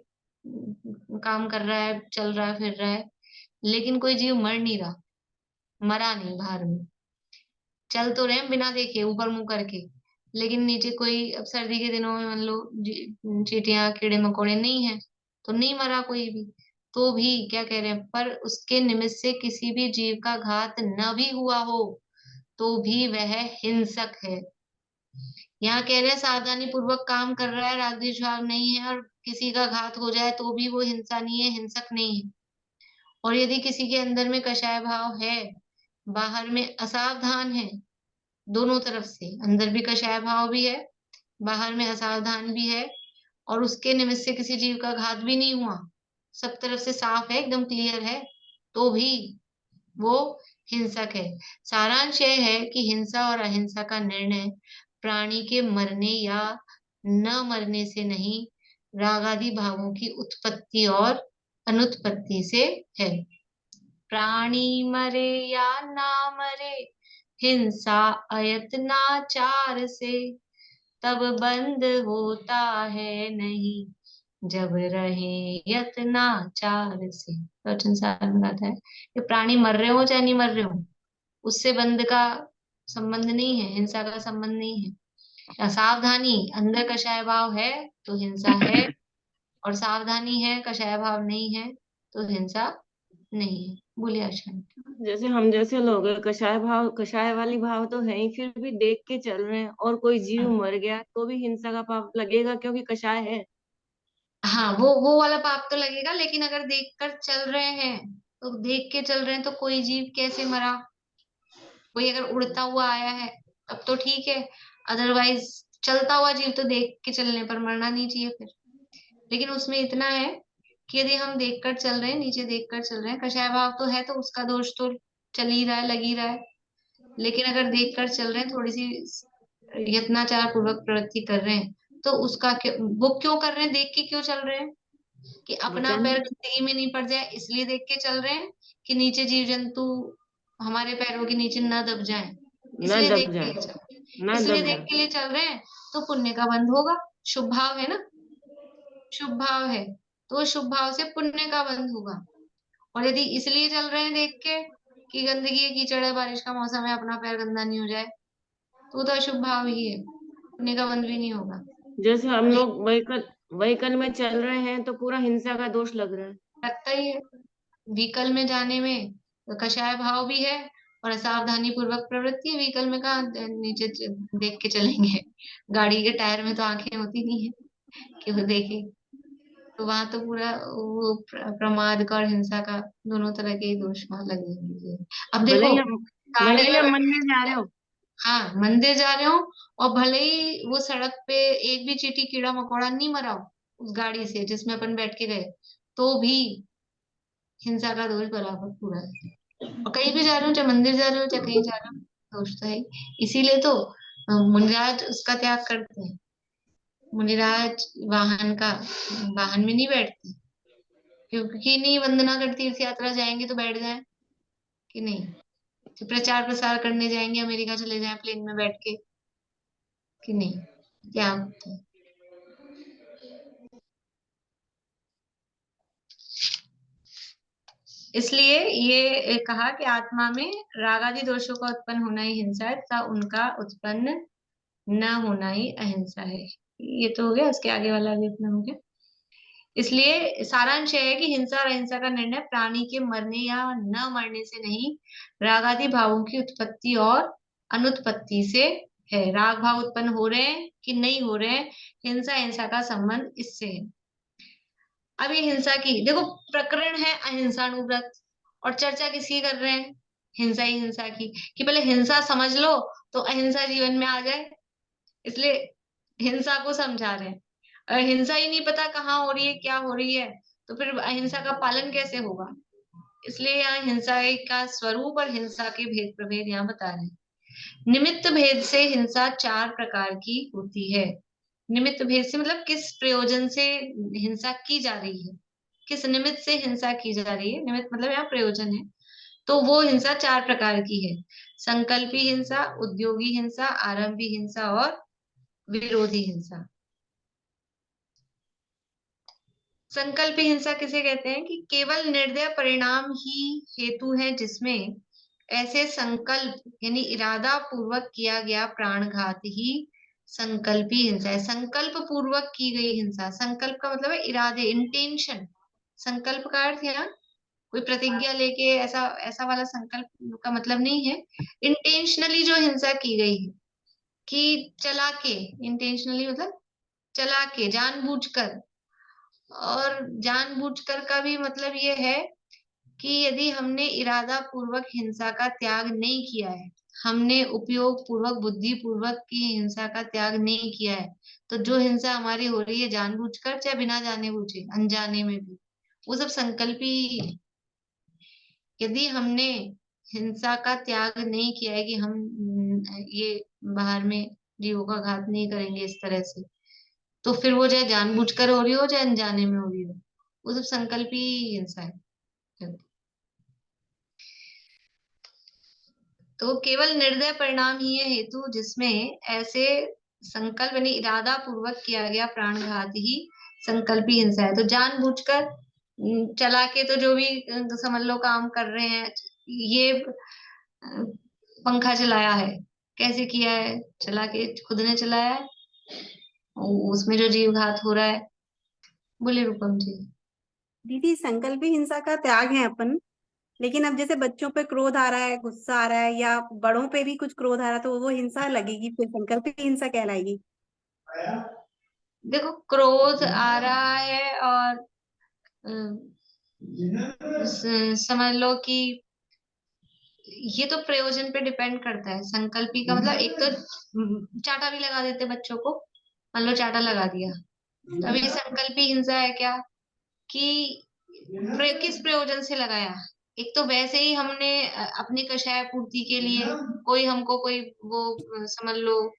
काम कर रहा है, चल रहा है, फिर रहा है, लेकिन कोई जीव मर नहीं रहा, मरा नहीं, बाहर में चल तो रहे बिना देखे ऊपर मुंह करके, लेकिन नीचे कोई, अब सर्दी के दिनों में मान लो चींटियां कीड़े मकोड़े नहीं है तो नहीं मरा कोई भी, तो भी क्या कह रहे हैं, पर उसके निमित्त से किसी भी जीव का घात न भी हुआ हो तो भी वह हिंसक है। यहाँ कह रहे हैं सावधानी पूर्वक काम कर रहा है, राग द्वेष भाव नहीं है, और किसी का घात हो जाए तो भी वो हिंसा नहीं है, हिंसक नहीं है। और यदि किसी के अंदर में कषाय भाव है, बाहर में असावधान है, दोनों तरफ से, अंदर भी कषाय भाव भी है, बाहर में असावधान भी है, और उसके निमित्त से किसी जीव का घात भी नहीं हुआ, सब तरफ से साफ है, एकदम क्लियर है, तो भी वो हिंसक है। सारांश यह है कि हिंसा और अहिंसा का निर्णय प्राणी के मरने या न मरने से नहीं, रागादि भावों की उत्पत्ति और अनुत्पत्ति से है। प्राणी मरे या ना मरे हिंसा अयत्नाचार से तब बंद होता है नहीं, जब रहे यत्नाचार से। वचन सार में आता है कि प्राणी मर रहे हो चाहे नहीं मर रहे हो, उससे बंद का संबंध नहीं है, हिंसा का संबंध नहीं है। असावधानी, अंदर कषाय भाव है तो हिंसा है, और सावधानी है, कषाय भाव नहीं है तो हिंसा नहीं है। बोलिए आशा। जैसे हम जैसे लोग हैं, कषाय वाली भाव तो है ही, फिर भी देख के चल रहे हैं, और कोई जीव मर गया तो भी हिंसा का पाप लगेगा क्योंकि कषाय है। हाँ, वो वाला पाप तो लगेगा, लेकिन अगर देखकर चल रहे हैं तो देख के चल रहे हैं तो कोई जीव कैसे मरा, कोई अगर उड़ता हुआ आया है तब तो ठीक है, अदरवाइज चलता हुआ जीव तो देख के चलने पर मरना नहीं चाहिए फिर। लेकिन उसमें इतना है कि यदि हम देखकर चल रहे हैं, नीचे देखकर चल रहे हैं, कषाय भाव तो है तो उसका दोष तो चल ही रहा है, लग ही रहा है। लेकिन अगर देखकर चल रहे हैं, थोड़ी सी यत्नाचार पूर्वक प्रवृत्ति कर रहे हैं, तो उसका वो क्यों कर रहे हैं, देख के क्यों चल रहे हैं? कि अपना वचन पैर गंदगी में नहीं पड़ जाए इसलिए देख के चल रहे हैं, कि नीचे जीव जंतु हमारे पैरों के नीचे न दब जाएं न इसलिए देख दब के जाए, लिए चल रहे हैं। न इसलिए दब देख जाए। के लिए चल रहे हैं तो पुण्य का बंध होगा। शुभ भाव है ना, शुभ भाव है तो शुभ भाव से पुण्य का बंध होगा। और यदि इसलिए चल रहे हैं देख के कि गंदगी है, कीचड़ है, बारिश का मौसम है, अपना पैर गंदा नहीं हो जाए, तो अशुभ भाव ही है, पुण्य का बंध भी नहीं होगा। जैसे हम ले- लोग व्हीकल में चल रहे हैं तो पूरा हिंसा का दोष लग रहा है। लगता ही है। व्हीकल में जाने में तो कषाय भाव भी है और असावधानी पूर्वक प्रवृत्ति है। व्हीकल में कहाँ नीचे देख के चलेंगे, गाड़ी के टायर में तो आंखें होती नहीं है कि वो देखे। तो वहां तो पूरा वो प्रमाद का और हिंसा का दोनों तरह के ही दोष वहां लगेंगे। अब भले देखो, ही हम भले ताड़े ही हम लगा, मंदिर जा रहे हो, हाँ मंदिर जा रहे हो और भले ही वो सड़क पे एक भी चींटी कीड़ा मकोड़ा नहीं मरा हो उस गाड़ी से जिसमें अपन बैठ के गए, तो भी हिंसा का दोष बराबर पूरा है। और कहीं भी जा रहे हो, चाहे मंदिर जा रहे हो चाहे कहीं जा रहे हो, दोष तो है ही। इसीलिए तो मुनिराज उसका त्याग करते हैं। मुनिराज वाहन में नहीं बैठते, क्योंकि नहीं वंदना कर तीर्थ यात्रा जाएंगे तो बैठ जाए कि नहीं, तो प्रचार प्रसार करने जाएंगे अमेरिका चले जाएं प्लेन में बैठ के कि नहीं, क्या होता है। इसलिए ये कहा कि आत्मा में राग आदि दोषों का उत्पन्न होना ही हिंसा है तथा उनका उत्पन्न न होना ही अहिंसा है। ये तो हो गया, इसके आगे वाला भी अपना हो गया। इसलिए सारांश है कि हिंसा और अहिंसा का निर्णय प्राणी के मरने या न मरने से नहीं, राग आदि भावों की उत्पत्ति और अनुत्पत्ति से है। राग भाव उत्पन्न हो रहे हैं कि नहीं हो रहे हैं, हिंसा अहिंसा का संबंध इससे है। अब ये हिंसा की देखो, प्रकरण है अहिंसानुव्रत और चर्चा किसकी कर रहे हैं, हिंसा ही हिंसा की, कि पहले हिंसा समझ लो तो अहिंसा जीवन में आ जाए, इसलिए हिंसा को समझा रहे हैं। अगर हिंसा ही नहीं पता कहाँ हो रही है क्या हो रही है तो फिर अहिंसा का पालन कैसे होगा। इसलिए यहाँ हिंसा का स्वरूप और हिंसा के भेद प्रभेद यहाँ बता रहे हैं। निमित्त भेद से हिंसा 4 प्रकार की होती है। निमित्त भेद से मतलब किस प्रयोजन से हिंसा की जा रही है, किस निमित्त से हिंसा की जा रही है, निमित्त मतलब यहाँ प्रयोजन है। तो वो हिंसा 4 प्रकार की है, संकल्पी हिंसा, उद्योगी हिंसा, आरंभी हिंसा और विरोधी हिंसा। संकल्पी हिंसा किसे कहते हैं कि केवल निर्दय परिणाम ही हेतु है, जिसमें ऐसे संकल्प यानी इरादा पूर्वक किया गया प्राणघात ही संकल्पी हिंसा है। संकल्प पूर्वक की गई हिंसा, संकल्प का मतलब है इरादे, इंटेंशन। संकल्प का अर्थ यहाँ कोई प्रतिज्ञा लेके ऐसा ऐसा वाला संकल्प का मतलब नहीं है। इंटेंशनली जो हिंसा की गई है, कि चला के, इंटेंशनली मतलब चला के, जानबूझकर। और जानबूझकर का भी मतलब ये है कि यदि हमने इरादा पूर्वक हिंसा का त्याग नहीं किया है, हमने उपयोग पूर्वक बुद्धि पूर्वक की हिंसा का त्याग नहीं किया है, तो जो हिंसा हमारी हो रही है जानबूझकर चाहे बिना जाने बूझे अनजाने में भी, वो सब संकल्पी है। यदि हमने हिंसा का त्याग नहीं किया है कि हम ये बाहर में जीवों का घात नहीं करेंगे इस तरह से, तो फिर वो चाहे जानबूझकर हो रही हो चाहे अनजाने में हो रही हो, वो सब संकल्पी हिंसा है। तो केवल निर्दय परिणाम ही है हेतु, जिसमें ऐसे संकल्प यानी इरादा पूर्वक किया गया प्राणघात ही संकल्पी हिंसा है। तो जानबूझकर चला के तो जो भी समझ लो काम कर रहे हैं, ये पंखा चलाया है, कैसे किया है, चला के खुद ने चलाया है, उसमें जो जीव घात हो रहा है। बोले रूपम जी। दीदी संकल्पी हिंसा का त्याग है अपन, लेकिन अब जैसे बच्चों पे क्रोध आ रहा है, गुस्सा आ रहा है, या बड़ों पे भी कुछ क्रोध आ रहा है, तो वो हिंसा लगेगी, फिर संकल्पी हिंसा कहलाएगी। देखो क्रोध आ रहा है और समझ लो कि ये तो प्रयोजन पे डिपेंड करता है। संकल्पी का मतलब एक तो चाटा भी लगा देते बच्चों को, मान लो चाटा लगा दिया, तो अभी संकल्पी हिंसा है क्या कि किस प्रयोजन से लगाया। एक तो वैसे ही हमने अपनी कषाय पूर्ति के लिए कोई हमको कोई वो समझ लो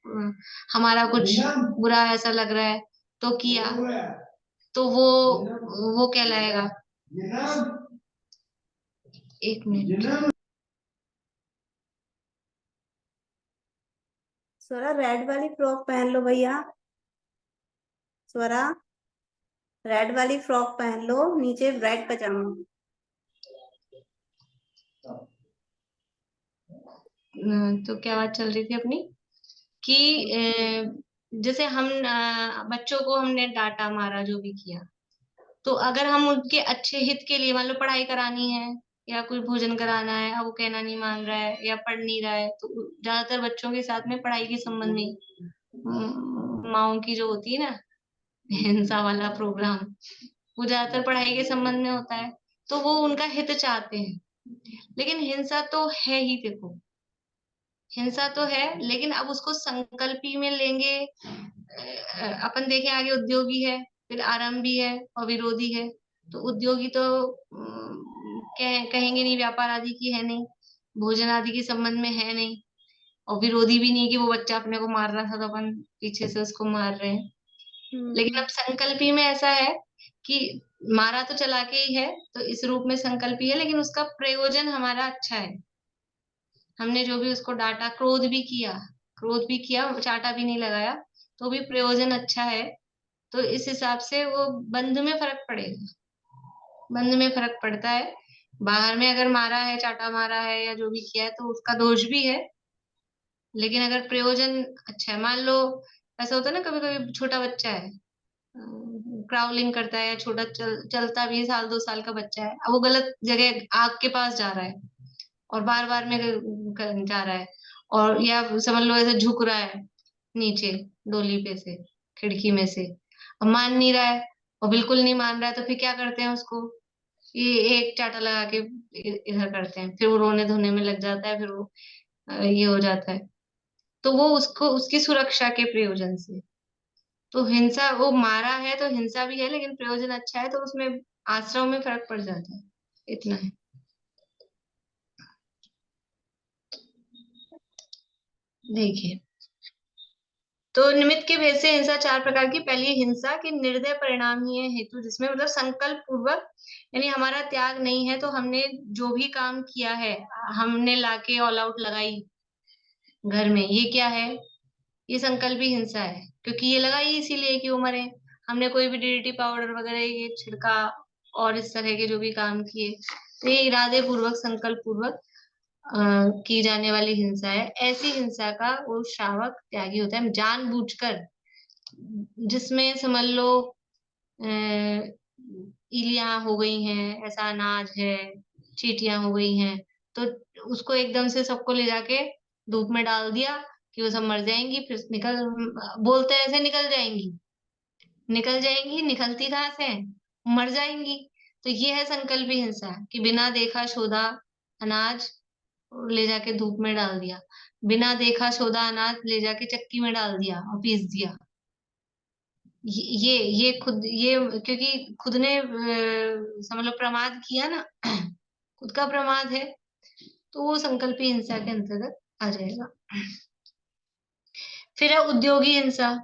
हमारा कुछ बुरा ऐसा लग रहा है तो किया, तो वो कहलाएगा। एक मिनट, स्वरा रेड वाली फ्रॉक पहन लो भैया। स्वरा रेड वाली फ्रॉक पहन लो, नीचे रेड पजामा। तो क्या बात चल रही थी अपनी कि जैसे हम बच्चों को हमने डांटा मारा जो भी किया, तो अगर हम उनके अच्छे हित के लिए मान लो पढ़ाई करानी है या कोई भोजन कराना है, अब वो कहना नहीं मान रहा है या पढ़ नहीं रहा है, तो ज्यादातर बच्चों के साथ में पढ़ाई के संबंध में माओ की जो होती है ना हिंसा वाला प्रोग्राम, वो ज्यादातर पढ़ाई के संबंध में होता है, तो वो उनका हित चाहते हैं। लेकिन हिंसा तो है ही, देखो हिंसा तो है, लेकिन अब उसको संकल्पी में लेंगे। अपन देखें आगे उद्योगी है, फिर आरंभी है और विरोधी है। तो उद्योगी तो कहेंगे नहीं, व्यापार आदि की है नहीं, भोजन आदि के संबंध में है नहीं, और विरोधी भी नहीं कि वो बच्चा अपने को मार रहा था तो अपन पीछे से उसको मार रहे हैं। लेकिन अब संकल्पी में ऐसा है कि मारा तो चला के ही है, तो इस रूप में संकल्पी है, लेकिन उसका प्रयोजन हमारा अच्छा है। हमने जो भी उसको डांटा, क्रोध भी किया, चाटा भी नहीं लगाया, तो भी प्रयोजन अच्छा है। तो इस हिसाब से वो बंध में फर्क पड़ेगा, बंध में फर्क पड़ता है। बाहर में अगर मारा है, चाटा मारा है या जो भी किया है, तो उसका दोष भी है। लेकिन अगर प्रयोजन अच्छा है, मान लो ऐसा होता है ना, कभी कभी छोटा बच्चा है, क्राउलिंग करता है, या छोटा चलता भी 1 साल 2 साल का बच्चा है, अब वो गलत जगह आग के पास जा रहा है और बार बार में जा रहा है, और या समझ लो ऐसे झुक रहा है नीचे डोली पे से, खिड़की में से, अब मान नहीं रहा है और बिल्कुल नहीं मान रहा है, तो फिर क्या करते हैं उसको, ये एक चाटा लगा के इधर करते हैं, फिर वो रोने धोने में लग जाता है, फिर वो ये हो जाता है। तो वो उसको उसकी सुरक्षा के प्रयोजन से, तो हिंसा, वो मारा है तो हिंसा भी है, लेकिन प्रयोजन अच्छा है, तो उसमें आश्रम में फर्क पड़ जाता है। इतना है। देखिए, तो निमित्त के भेद से हिंसा 4 प्रकार की। पहली हिंसा की निर्दय परिणाम ही है हेतु, जिसमें मतलब संकल्प पूर्वक, यानी हमारा त्याग नहीं है, तो हमने जो भी काम किया है, हमने लाके ऑल आउट लगाई घर में, ये क्या है, ये संकल्पी हिंसा है, क्योंकि ये लगाई इसीलिए कि वो मरे। हमने कोई भी डीडीटी पाउडर वगैरह ये छिड़का और इस तरह के जो भी काम किए, तो ये इरादे पूर्वक, संकल्प पूर्वक की जाने वाली हिंसा है। ऐसी हिंसा का वो श्रावक त्यागी होता है, जानबूझकर, जिसमें समझ लो इलियां हो गई हैं, ऐसा अनाज है, चींटियां हो गई हैं, तो उसको एकदम से सबको ले जाके धूप में डाल दिया कि वो सब मर जाएंगी, फिर निकल, बोलते हैं ऐसे निकल जाएंगी, निकल जाएंगी, निकलती कहाँ से हैं? मर जाएंगी। तो ये है संकल्पी हिंसा, कि बिना देखा शोधा अनाज ले जाके धूप में डाल दिया, बिना देखा शोधा अनाज ले जाके चक्की में डाल दिया और पीस दिया। ये खुद, ये क्योंकि खुद ने समझ लो प्रमाद किया ना खुद का प्रमाद है, तो वो संकल्पी हिंसा के अंतर्गत आ जाएगा। फिर है उद्योगी हिंसा,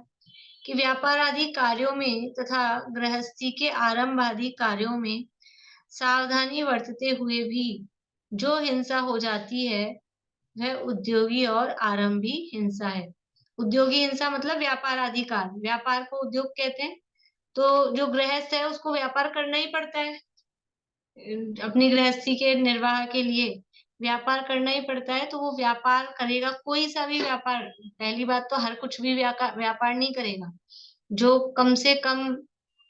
कि व्यापार आदि कार्यों में तथा गृहस्थी के आरंभ आदि कार्यों में सावधानी बरतते हुए भी जो हिंसा हो जाती है, वह उद्योगी और आरंभी हिंसा है। उद्योगी हिंसा मतलब व्यापार आदि कार्य, व्यापार को उद्योग कहते हैं, तो जो गृहस्थ है उसको व्यापार करना ही पड़ता है, अपनी गृहस्थी के निर्वाह के लिए व्यापार करना ही पड़ता है, तो वो व्यापार करेगा, कोई सा भी व्यापार। पहली बात तो हर कुछ भी व्यापार नहीं करेगा, जो कम से कम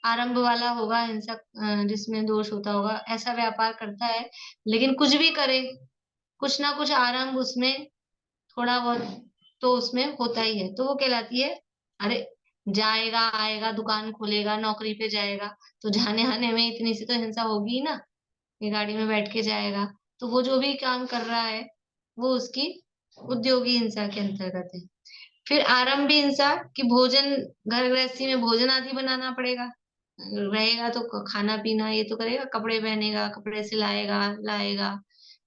आरंभ वाला होगा, हिंसा जिसमें दोष होता होगा, ऐसा व्यापार करता है। लेकिन कुछ भी करे, कुछ ना कुछ आरंभ उसमें थोड़ा बहुत तो उसमें होता ही है, तो वो कहलाती है। अरे जाएगा आएगा, दुकान खोलेगा, नौकरी पे जाएगा, तो जाने आने में इतनी सी तो हिंसा होगी ही ना, ये गाड़ी में बैठ के जाएगा, तो वो जो भी काम कर रहा है वो उसकी उद्योगी हिंसा के अंतर्गत है। फिर आरंभी हिंसा कि भोजन, घर गृहस्थी में भोजन आदि बनाना पड़ेगा, रहेगा तो खाना पीना ये तो करेगा, कपड़े पहनेगा, कपड़े सिलाएगा, लाएगा,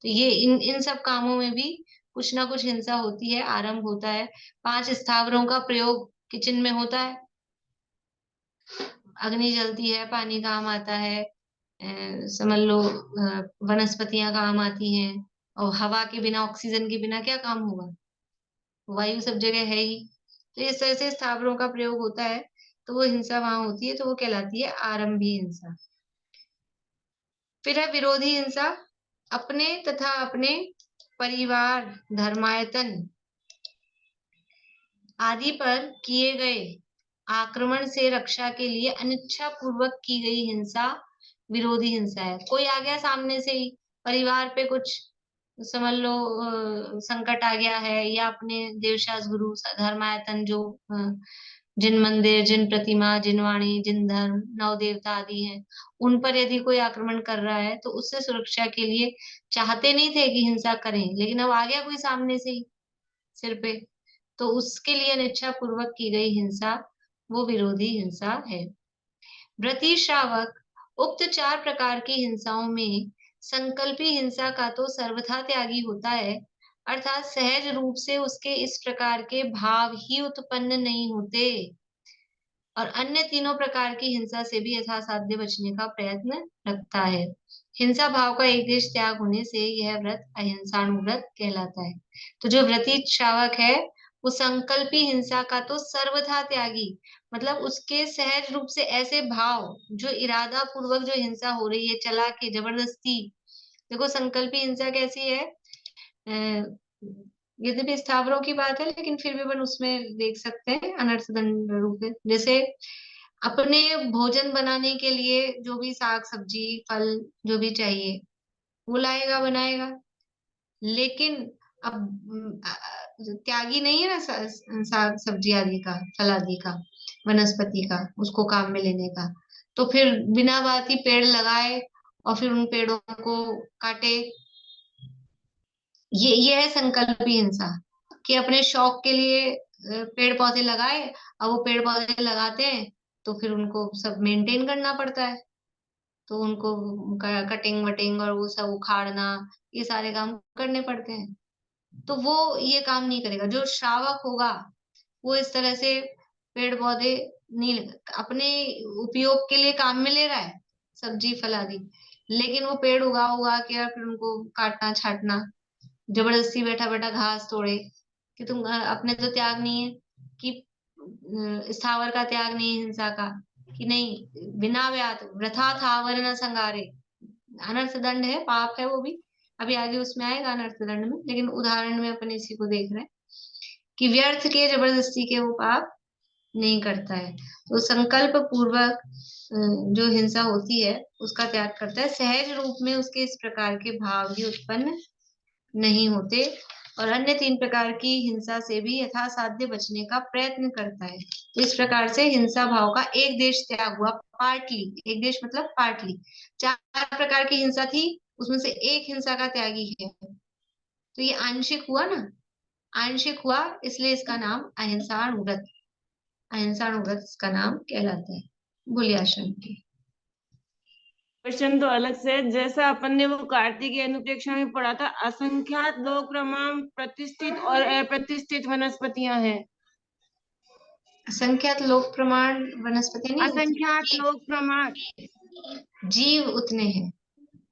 तो ये इन सब कामों में भी कुछ ना कुछ हिंसा होती है, आरंभ होता है। 5 स्थावरों का प्रयोग किचन में होता है, अग्नि जलती है, पानी काम आता है, समझ लो वनस्पतियां काम आती हैं, और हवा के बिना, ऑक्सीजन के बिना क्या काम होगा, वायु सब जगह है ही। तो इस तरह से स्थावरों का प्रयोग होता है, तो वो हिंसा वहां होती है, तो वो कहलाती है आरंभी हिंसा। फिर है विरोधी हिंसा, अपने तथा अपने परिवार, धर्मायतन आदि पर किए गए आक्रमण से रक्षा के लिए अनिच्छा पूर्वक की गई हिंसा विरोधी हिंसा है। कोई आ गया सामने से ही, परिवार पे कुछ समझ लो संकट आ गया है, या अपने देवशास गुरु धर्मायतन जो जिन मंदिर, जिन प्रतिमा, जिन वाणी, जिन धर्म, नव देवता आदि हैं, उन पर यदि कोई आक्रमण कर रहा है, तो उससे सुरक्षा के लिए चाहते नहीं थे कि हिंसा करें, लेकिन अब आ गया कोई सामने से ही सिर पे, तो उसके लिए अनिच्छा पूर्वक की गई हिंसा वो विरोधी हिंसा है। व्रती श्रावक उक्त 4 प्रकार की हिंसाओं में संकल्पी हिंसा का तो सर्वथा त्यागी होता है, अर्थात सहज रूप से उसके इस प्रकार के भाव ही उत्पन्न नहीं होते, और अन्य तीनों प्रकार की हिंसा से भी यथासाध्य बचने का प्रयत्न रखता है। हिंसा भाव का एक देश त्याग होने से यह व्रत अहिंसाणुव्रत कहलाता है। तो जो व्रती श्रावक है वो संकल्पी हिंसा का तो सर्वथा त्यागी, मतलब उसके सहज रूप से ऐसे भाव, जो इरादा पूर्वक जो हिंसा हो रही है, चला के जबरदस्ती, देखो संकल्पी हिंसा कैसी है, यद्यपि स्थावरों की बात है, लेकिन फिर भी अपन उसमें देख सकते हैं अनर्थ दंड रूप में। जैसे अपने भोजन बनाने के लिए जो भी साग सब्जी फल जो भी चाहिए वो लाएगा, बनाएगा, लेकिन अब त्यागी नहीं है ना साग सब्जी आदि का, फल आदि का, वनस्पति का, उसको काम में लेने का, तो फिर बिना बात ही पेड़ लगाए और फिर उन पेड़ों को काटे, ये है संकल्पी हिंसा, कि अपने शौक के लिए पेड़ पौधे लगाए, अब वो पेड़ पौधे लगाते हैं तो फिर उनको सब मेंटेन करना पड़ता है, तो उनको कटिंग वटिंग और वो सब उखाड़ना, ये सारे काम करने पड़ते हैं, तो वो ये काम नहीं करेगा। जो श्रावक होगा वो इस तरह से पेड़ पौधे नहीं, अपने उपयोग के लिए काम में ले रहा है सब्जी फल आदि, लेकिन वो पेड़ उगा के और फिर उनको काटना छाटना, जबरदस्ती बैठा बैठा घास तोड़े, कि तुम अपने तो त्याग नहीं है, कि स्थावर का त्याग नहीं है हिंसा का, कि नहीं बिना व्यात वृथा थावर न संगारे, अनर्थ दंड है, पाप है वो भी, अभी आगे उसमें आएगा अनर्थ दंड में, लेकिन उदाहरण में अपन इसी को देख रहे हैं कि व्यर्थ के जबरदस्ती के वो पाप नहीं करता है। तो संकल्प पूर्वक जो हिंसा होती है उसका त्याग करता है, सहज रूप में उसके इस प्रकार के भाव भी उत्पन्न नहीं होते, और अन्य 3 प्रकार की हिंसा से भी यथासाध्य बचने का प्रयत्न करता है। तो इस प्रकार से हिंसा भाव का एक देश त्याग हुआ, पार्टली, एक देश मतलब पार्टली, 4 प्रकार की हिंसा थी, उसमें से एक हिंसा का त्यागी है, तो ये आंशिक हुआ ना, आंशिक हुआ, इसलिए इसका नाम अहिंसाणुव्रत, अहिंसाणुव्रत इसका नाम कहलाता है। बोलिए आश्रम की। क्वेश्चन तो अलग से है, जैसा अपन ने वो कार्तिकीय अनुप्रेक्षा में पढ़ा था, असंख्यात लोक प्रमाण प्रतिष्ठित और अप्रतिष्ठित वनस्पतियां हैं। असंख्यात लोक प्रमाण वनस्पति नहीं, असंख्यात लोक प्रमाण जीव उतने हैं,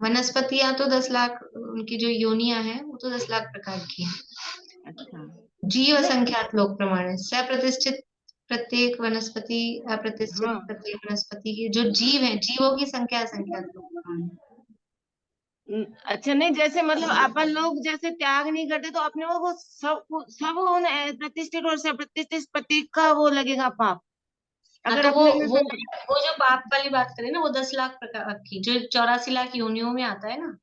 वनस्पतियां तो 10 लाख, उनकी जो योनियां हैं वो तो 10 लाख प्रकार की है। अच्छा, जीव असंख्यात लोक प्रमाण है, सप्रतिष्ठित प्रत्येक वनस्पति, अप्रतिष्ठित हाँ। प्रत्येक वनस्पति के जो जीव हैं, जीवों की संख्या असंख्यात लोक प्रमाण है। अच्छा, नहीं जैसे मतलब अपन लोग जैसे त्याग नहीं करते तो अपने वो सब उन प्रतिष्ठित और अप्रतिष्ठित प्रतीक का वो लगेगा पाप, हाँ, अगर तो अपने में वो जो पाप वाली बात करें ना, वो 10 लाख प्रकार की, जो 84 लाख योनियों में आता है ना,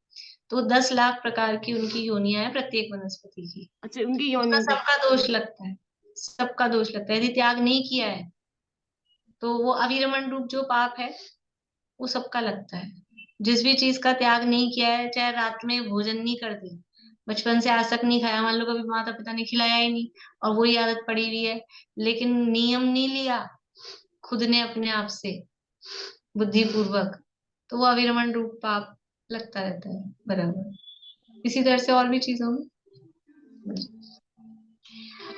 तो 10 लाख प्रकार की उनकी योनियां है प्रत्येक वनस्पति की, अच्छा उनकी उसका योनियों की। सबका दोष लगता है, सबका दोष लगता है, यदि त्याग नहीं किया है तो वो अविरमण रूप जो पाप है वो सबका लगता है। जिस भी चीज का त्याग नहीं किया है, चाहे रात में भोजन नहीं करते, बचपन से आज तक नहीं खाया, मान लो कभी माता पिता ने खिलाया ही नहीं और वही आदत पड़ी हुई है, लेकिन नियम नहीं लिया खुद ने अपने आप से बुद्धिपूर्वक, तो वो अविरमण रूप पाप लगता रहता है बराबर। इसी तरह से और भी चीजों में।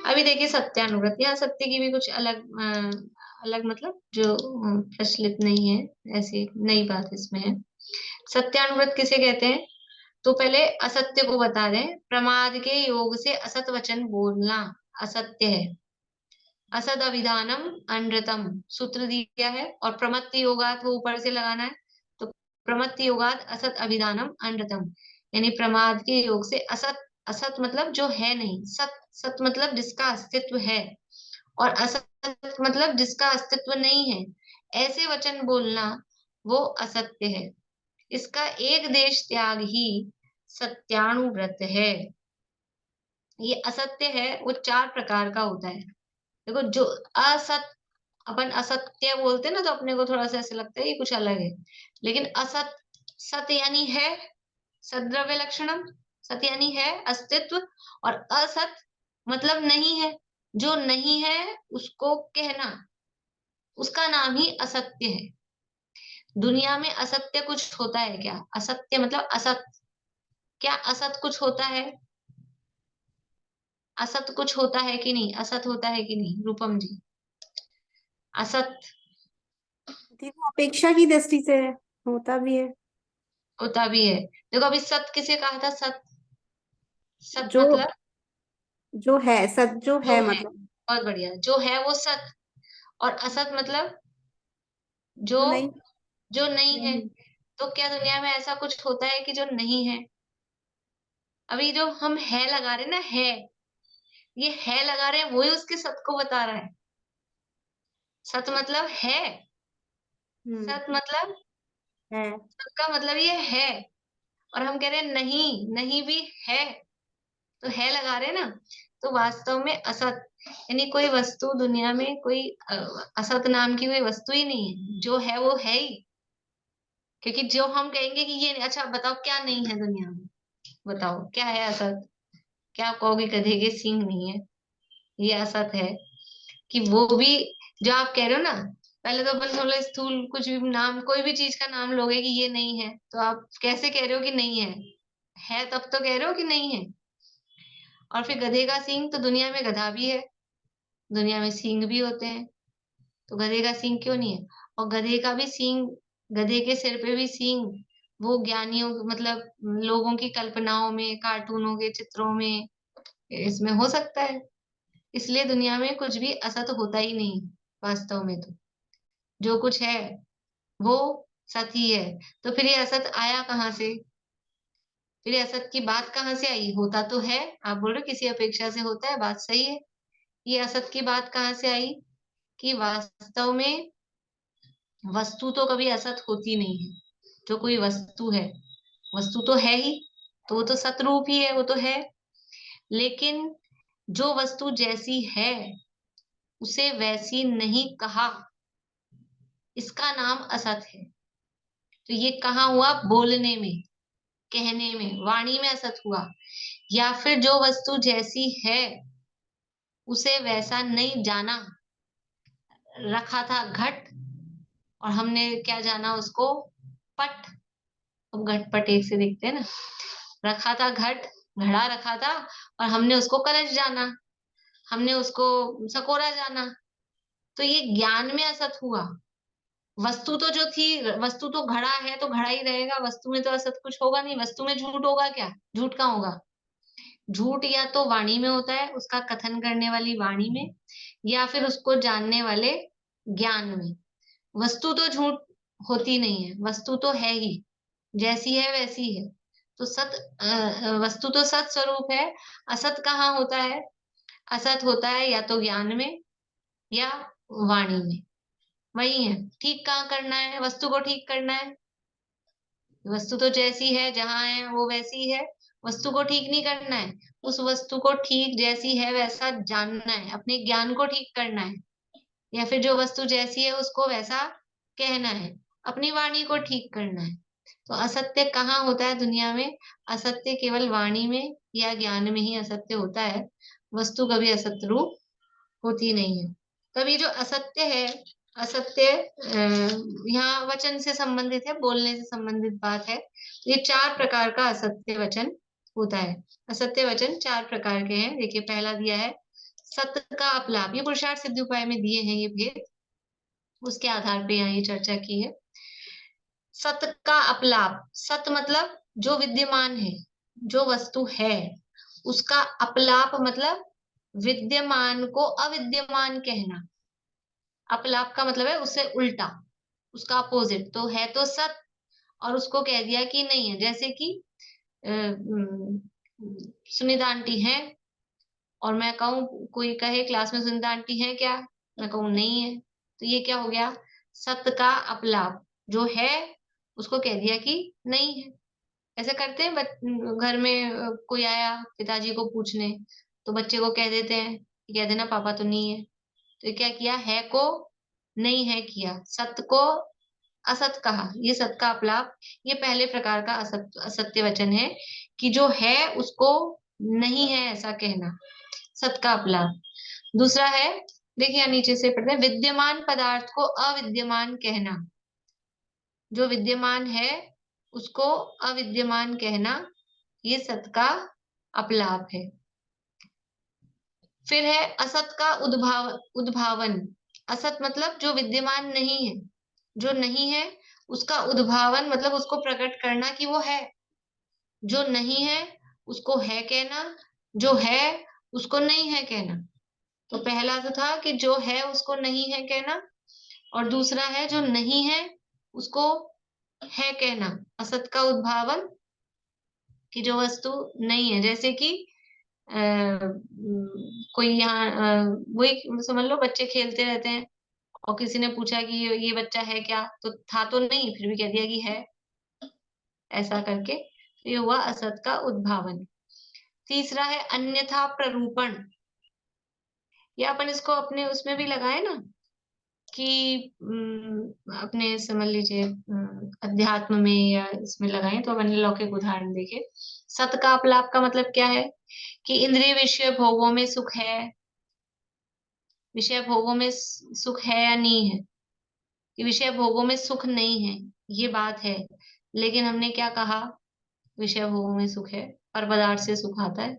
अभी देखिए सत्यानुव्रत, यहाँ सत्य की भी कुछ अलग अलग मतलब जो प्रचलित नहीं है, ऐसी नई बात इसमें है। सत्यानुव्रत किसे कहते हैं? तो पहले असत्य को बता दें। प्रमाद के योग से असत वचन बोलना असत्य है। असद अभिधानम अनृतम सूत्र दिया है, और प्रमत्त योगात वो ऊपर से लगाना है। तो प्रमत्त योगात असत अभिधानम अनृतम, यानी प्रमाद के योग से असत, असत मतलब जो है नहीं, सत, सत मतलब जिसका अस्तित्व है, और असत मतलब जिसका अस्तित्व नहीं है, ऐसे वचन बोलना वो असत्य है। इसका एक देश त्याग ही सत्यानुव्रत है। ये असत्य है वो 4 प्रकार का होता है। देखो, जो असत, अपन असत्य बोलते हैं ना, तो अपने को थोड़ा सा ऐसे लगता है ये कुछ अलग है, लेकिन असत, सत यानी है, सद्रव्य लक्षणम, सत यानी है अस्तित्व, और असत मतलब नहीं है, जो नहीं है उसको कहना, उसका नाम ही असत्य है। दुनिया में असत्य कुछ होता है क्या? असत्य मतलब असत, क्या असत कुछ होता है? असत कुछ होता है कि नहीं? असत होता है कि नहीं रूपम जी? असत दीदी अपेक्षा की दृष्टि से होता भी है। होता भी है। देखो अभी सत किसे कहा था? सत, सत जो मतलब जो है सच, जो जो है है, मतलब बहुत बढ़िया, जो है वो सत, और असत मतलब जो, जो नहीं जो नहीं है। नहीं तो क्या दुनिया में ऐसा कुछ होता है कि जो नहीं है? अभी जो हम है लगा रहे हैं ना, है, ये है लगा रहे हैं, वही उसके सत को बता रहा है। सत मतलब है, सत मतलब, है। सत का मतलब ये है, और हम कह रहे हैं नहीं, नहीं भी है, तो है लगा रहे हैं ना। तो वास्तव में असत यानी कोई वस्तु दुनिया में, कोई असत नाम की कोई वस्तु ही नहीं है। जो है वो है ही, क्योंकि जो हम कहेंगे कि ये, अच्छा बताओ क्या नहीं है दुनिया में, बताओ क्या है असत? क्या आप कहोगे? गधे के सींग नहीं है, ये असत है। कि वो भी जो आप कह रहे हो ना, पहले तो अपन थोड़ा स्थूल कुछ भी नाम, कोई भी चीज का नाम लोगे कि ये नहीं है, तो आप कैसे कह रहे हो कि नहीं है? है तब तो कह रहे हो कि नहीं है। और फिर गधे का सींग, तो दुनिया में गधा भी है, दुनिया में सींग भी होते हैं, तो गधे का सींग क्यों नहीं है? और गधे का भी सींग, गधे के सिर पे भी सींग, वो ज्ञानियों मतलब लोगों की कल्पनाओं में, कार्टूनों के चित्रों में, इसमें हो सकता है। इसलिए दुनिया में कुछ भी असत होता ही नहीं वास्तव में। तो जो कुछ है वो सत ही है। तो फिर ये असत आया कहाँ से? फिर ये असत की बात कहाँ से आई? होता तो है, आप बोल रहे हो किसी अपेक्षा से होता है, बात सही है। ये असत की बात कहाँ से आई? कि वास्तव में वस्तु तो कभी असत होती नहीं है। जो कोई वस्तु है, वस्तु तो है ही, तो वो तो सतरूप ही है, वो तो है। लेकिन जो वस्तु जैसी है उसे वैसी नहीं कहा, इसका नाम असत है। तो ये कहाँ हुआ? बोलने में, कहने में, वाणी में असत हुआ। या फिर जो वस्तु जैसी है उसे वैसा नहीं जाना, रखा था घट और हमने क्या जाना उसको? पट। अब घट पट एक से दिखते हैं ना। रखा था घट, घड़ा रखा था, और हमने उसको कलश जाना, हमने उसको सकोरा जाना। तो ये ज्ञान में असत हुआ। वस्तु तो जो थी, वस्तु तो घड़ा है तो घड़ा ही रहेगा, वस्तु में तो असत कुछ होगा नहीं। वस्तु में झूठ होगा क्या? झूठ कहाँ होगा? झूठ या तो वाणी में होता है, उसका कथन करने वाली वाणी में, या फिर उसको जानने वाले ज्ञान में। वस्तु तो झूठ होती नहीं है, वस्तु तो है ही, जैसी है वैसी है। तो वस्तु तो सत स्वरूप है। असत कहाँ होता है? असत होता है या तो ज्ञान में या वाणी में। वही है। ठीक कहाँ करना है? वस्तु को ठीक करना है। वस्तु तो जैसी है, जहां है वो वैसी है, वस्तु को ठीक नहीं करना है। उस वस्तु को ठीक जैसी है वैसा जानना है, अपने ज्ञान को ठीक करना है। या फिर जो वस्तु जैसी है उसको वैसा कहना है, अपनी वाणी को ठीक करना है। तो असत्य कहाँ होता है दुनिया में? असत्य केवल वाणी में या ज्ञान में ही असत्य होता है, वस्तु कभी असत्य रूप होती नहीं है। कभी जो असत्य है, असत्य यहाँ वचन से संबंधित है, बोलने से संबंधित बात है। ये 4 प्रकार का असत्य वचन होता है। असत्य वचन 4 प्रकार के हैं। देखिए पहला दिया है सत्य का अपलाप। ये पुरुषार्थ सिद्धि उपाय में दिए हैं ये भेद, उसके आधार पे यहाँ ये चर्चा की है। सत्य का अपलाप, सत्य मतलब जो विद्यमान है, जो वस्तु है, उसका अपलाप मतलब विद्यमान को अविद्यमान कहना। अपलाप का मतलब है उससे उल्टा, उसका अपोजिट। तो है तो सत्य और उसको कह दिया कि नहीं है। जैसे कि सुनीता आंटी है और मैं कहूँ, कोई कहे क्लास में सुनीता आंटी है क्या, मैं कहूँ नहीं है, तो ये क्या हो गया, सत्य का अपलाप। जो है उसको कह दिया कि नहीं है। ऐसे करते हैं घर में कोई आया पिताजी को पूछने, तो बच्चे को कह देते हैं, कह देना पापा तो नहीं है। तो क्या किया, है को नहीं है किया, सत्य को असत कहा, ये सत्य का अपलाप। ये पहले प्रकार का असत्य वचन है कि जो है उसको नहीं है ऐसा कहना, सत्य का अपलाप। दूसरा है, देखिए नीचे से पढ़ते हैं, विद्यमान पदार्थ को अविद्यमान कहना। जो विद्यमान है उसको अविद्यमान कहना, ये सत्य का अपलाप है। फिर है असत का उद्भावन। असत मतलब जो विद्यमान नहीं है, जो नहीं है उसका उद्भावन मतलब उसको प्रकट करना कि वो है। जो नहीं है उसको है कहना, जो है उसको नहीं है कहना। तो पहला तो था कि जो है उसको नहीं है कहना, और दूसरा है जो नहीं है उसको है कहना, असत का उद्भावन, कि जो वस्तु नहीं है। जैसे कि कोई यहाँ वही समझ लो, बच्चे खेलते रहते हैं और किसी ने पूछा कि ये बच्चा है क्या, तो था तो नहीं, फिर भी कह दिया कि है, ऐसा करके। तो ये हुआ असत का उद्भावन। तीसरा है अन्यथा प्ररूपण। या अपन इसको अपने उसमें भी लगाए ना कि अपने समझ लीजिए अध्यात्म में या इसमें लगाए, तो अपन लौकिक उदाहरण देखे। सत का अपलाप का मतलब क्या है कि इंद्रिय विषय भोगों में सुख है, विषय भोगों में सुख है या नहीं है, कि विषय भोगों में सुख नहीं है ये बात है, लेकिन हमने क्या कहा, विषय भोगों में सुख है, पर पदार्थ से सुख आता है।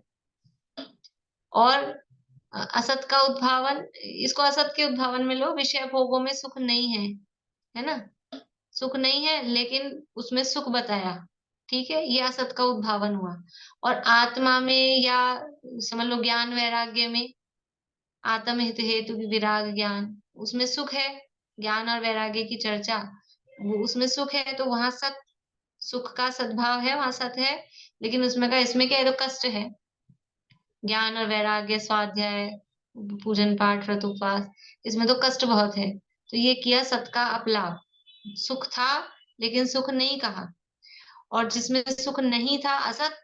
और असत का उद्भावन, इसको असत के उद्भावन में लो, विषय भोगों में सुख नहीं है ना, सुख नहीं है लेकिन उसमें सुख बताया, ठीक है, ये असत का उद्भावन हुआ। और आत्मा में या समझ लो ज्ञान वैराग्य में, आत्महित हेतु विराग ज्ञान, उसमें सुख है, ज्ञान और वैराग्य की चर्चा, वो उसमें सुख है, तो वहां सत, सुख का सद्भाव है, वहां सत है। लेकिन उसमें का इसमें क्या है, तो कष्ट है। ज्ञान और वैराग्य, स्वाध्याय, पूजन पाठ, व्रत उपवास, इसमें तो कष्ट बहुत है। तो ये किया सत का अपलाप, सुख था लेकिन सुख नहीं कहा। और जिसमें सुख नहीं था असत,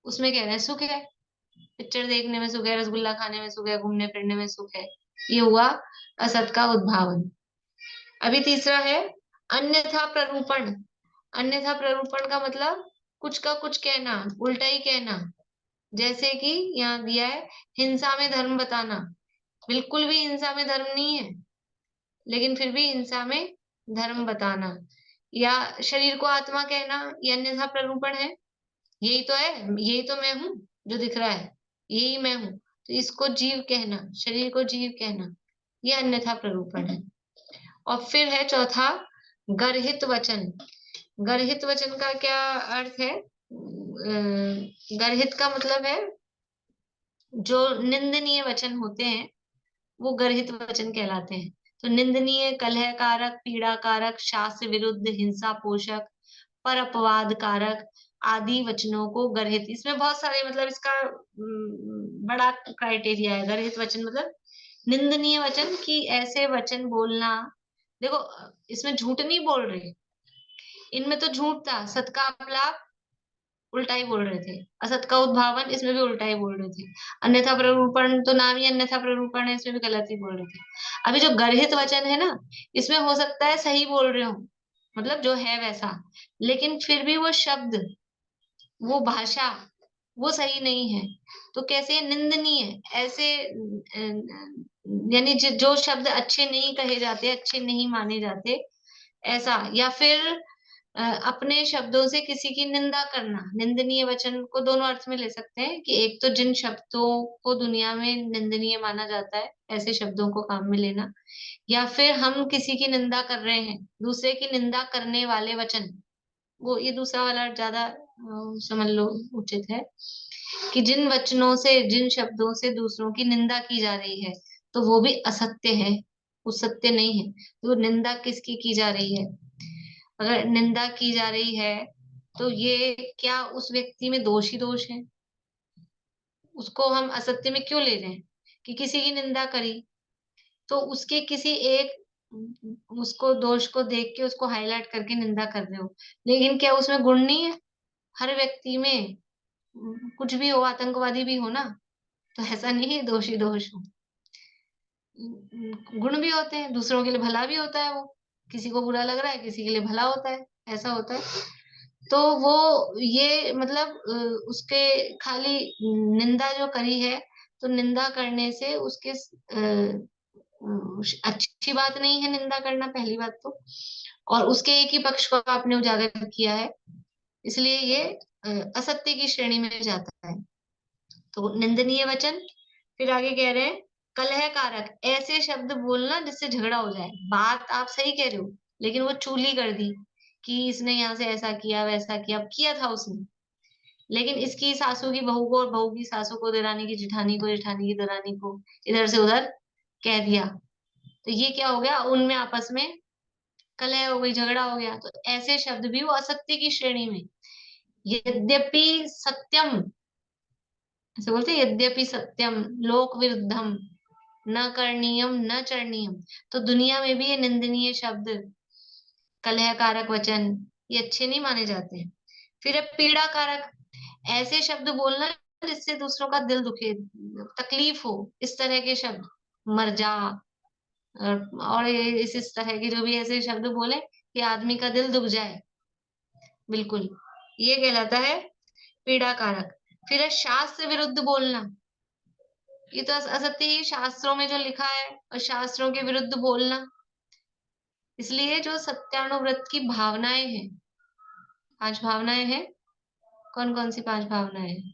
उसमें कह रहे हैं सुख है, पिक्चर देखने में सुख है, रसगुल्ला खाने में सुख है, घूमने फिरने में सुख है। ये हुआ असत का उद्भावन। अभी तीसरा है अन्यथा प्ररूपण। अन्यथा प्ररूपण का मतलब कुछ का कुछ कहना, उल्टा ही कहना। जैसे कि यहाँ दिया है हिंसा में धर्म बताना, बिल्कुल भी हिंसा में धर्म नहीं है, लेकिन फिर भी हिंसा में धर्म बताना। या शरीर को आत्मा कहना, ये अन्यथा प्ररूपण है। यही तो है, यही तो मैं हूँ जो दिख रहा है, यही मैं हूँ, तो इसको जीव कहना, शरीर को जीव कहना, ये अन्यथा प्ररूपण है। और फिर है चौथा गर्हित वचन। गर्हित वचन का क्या अर्थ है, गर्हित का मतलब है जो निंदनीय वचन होते हैं वो गर्हित वचन कहलाते हैं। तो निंदनीय, कलह कारक, पीड़ा कारक, शास्त्र विरुद्ध, हिंसा पोषक, पर अपवाद कारक आदि वचनों को गर्हित, इसमें बहुत सारे मतलब इसका बड़ा क्राइटेरिया है। गर्हित वचन मतलब निंदनीय वचन, की ऐसे वचन बोलना, देखो इसमें झूठ नहीं बोल रहे, इनमें तो झूठ था, सत का अपलाप उल्टा ही बोल रहे थे, असत का उद्भावन इसमें भी उल्टा ही बोल रहे थे, अन्यथा प्ररूपण तो नाम ही अन्यथा प्ररूपण है, इसमें भी गलत ही बोल रहे थे। अभी जो गर्हित वचन है ना, इसमें हो सकता है सही बोल रहे हो, मतलब जो है वैसा, लेकिन फिर भी वो शब्द, वो भाषा, वो सही नहीं है। तो कैसे निंदनीय, ऐसे यानी जो शब्द अच्छे नहीं कहे जाते, अच्छे नहीं माने जाते, ऐसा। या फिर अपने शब्दों से किसी की निंदा करना। निंदनीय वचन को दोनों अर्थ में ले सकते हैं कि एक तो जिन शब्दों को दुनिया में निंदनीय माना जाता है, ऐसे शब्दों को काम में लेना। या फिर हम किसी की निंदा कर रहे हैं, दूसरे की निंदा करने वाले वचन, वो ये दूसरा वाला ज्यादा समझ लो उचित है कि जिन वचनों से, जिन शब्दों से दूसरों की निंदा की जा रही है, तो वो भी असत्य है, वो सत्य नहीं है। तो निंदा किसकी की जा रही है? अगर निंदा की जा रही है तो ये क्या उस व्यक्ति में दोष ही दोष है? उसको हम असत्य में क्यों ले रहे हैं? कि किसी की निंदा करी तो उसके किसी एक उसको दोष को देख के उसको हाईलाइट करके निंदा कर रहे हो, लेकिन क्या उसमें गुण नहीं है? हर व्यक्ति में कुछ भी हो, आतंकवादी भी हो ना, तो ऐसा नहीं है दोष ही दोष हो। गुण भी होते हैं, दूसरों के लिए भला भी होता है। वो किसी को बुरा लग रहा है, किसी के लिए भला होता है, ऐसा होता है। तो वो ये मतलब उसके खाली निंदा जो करी है, तो निंदा करने से उसके अच्छी बात नहीं है निंदा करना, पहली बात तो। और उसके एक ही पक्ष को आपने उजागर किया है, इसलिए ये असत्य की श्रेणी में जाता है। तो निंदनीय वचन। फिर आगे कह रहे हैं कलह कारक, ऐसे शब्द बोलना जिससे झगड़ा हो जाए। बात आप सही कह रहे हो, लेकिन वो चूली कर दी कि इसने यहाँ से ऐसा किया, वैसा किया। अब किया था उसने, लेकिन इसकी सासू की बहू को और बहू की सासू को, देरानी की जेठानी को, जेठानी की दरानी को इधर से उधर कह दिया। तो ये क्या हो गया? उनमें आपस में कलह हो गई, झगड़ा हो गया। तो ऐसे शब्द भी वो असत्य की श्रेणी में। यद्यपि सत्यम, ऐसे बोलते हैं, यद्यपि सत्यम लोक विरुद्धम न करणीयम न चरणीयम। तो दुनिया में भी ये निंदनीय शब्द, कलह कारक वचन, ये अच्छे नहीं माने जाते हैं। फिर है पीड़ा कारक, ऐसे शब्द बोलना जिससे दूसरों का दिल दुखे, तकलीफ हो, इस तरह के शब्द, मर जा, और इस तरह के जो भी ऐसे शब्द बोले कि आदमी का दिल दुख जाए, बिल्कुल, ये कहलाता है पीड़ा कारक। फिर है शास्त्र विरुद्ध बोलना, ये तो असत्य ही, शास्त्रों में जो लिखा है और शास्त्रों के विरुद्ध बोलना। इसलिए जो सत्यानुव्रत की भावनाएं हैं, 5 भावनाएं हैं। कौन कौन सी 5 भावनाएं हैं?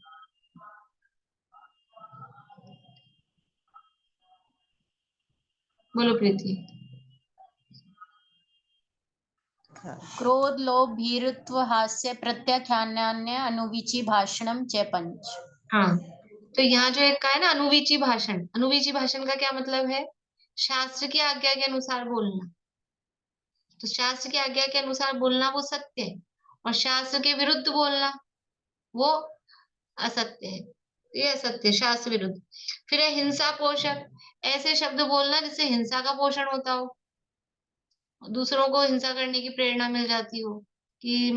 बोलो प्रीति। क्रोध, लोभ, भीरुत्व, हास्य, प्रत्याख्यानान्य, अनुविचि भाषणम च पंच। हाँ, तो यहाँ जो एक का है ना अनुवीची भाषण, अनुवीची भाषण का क्या मतलब है? शास्त्र की आज्ञा के अनुसार बोलना। तो शास्त्र की आज्ञा के अनुसार बोलना वो सत्य है, और शास्त्र के विरुद्ध बोलना वो असत्य है। ये असत्य, शास्त्र विरुद्ध। फिर है हिंसा पोषक, ऐसे शब्द बोलना जिससे हिंसा का पोषण होता हो, दूसरों को हिंसा करने की प्रेरणा मिल जाती हो, कि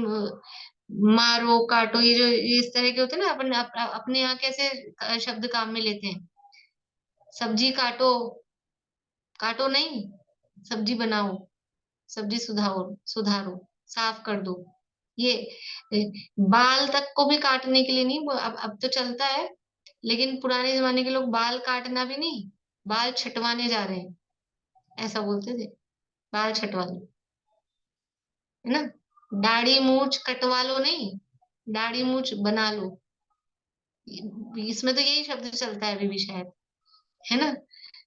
मारो काटो, ये जो इस तरह के होते हैं ना, अपने यहाँ कैसे शब्द काम में लेते हैं। सब्जी काटो, काटो नहीं, सब्जी बनाओ, सब्जी सुधारो, सुधारो, साफ कर दो। ये बाल तक को भी काटने के लिए नहीं, अब तो चलता है, लेकिन पुराने जमाने के लोग बाल काटना भी नहीं, बाल छटवाने जा रहे हैं, ऐसा बोलते थे, बाल छटवा लो, है ना। दाढ़ी मूछ कटवा लो नहीं, दाढ़ी मूछ बना लो। इसमें तो यही शब्द चलता है अभी भी शायद, है ना।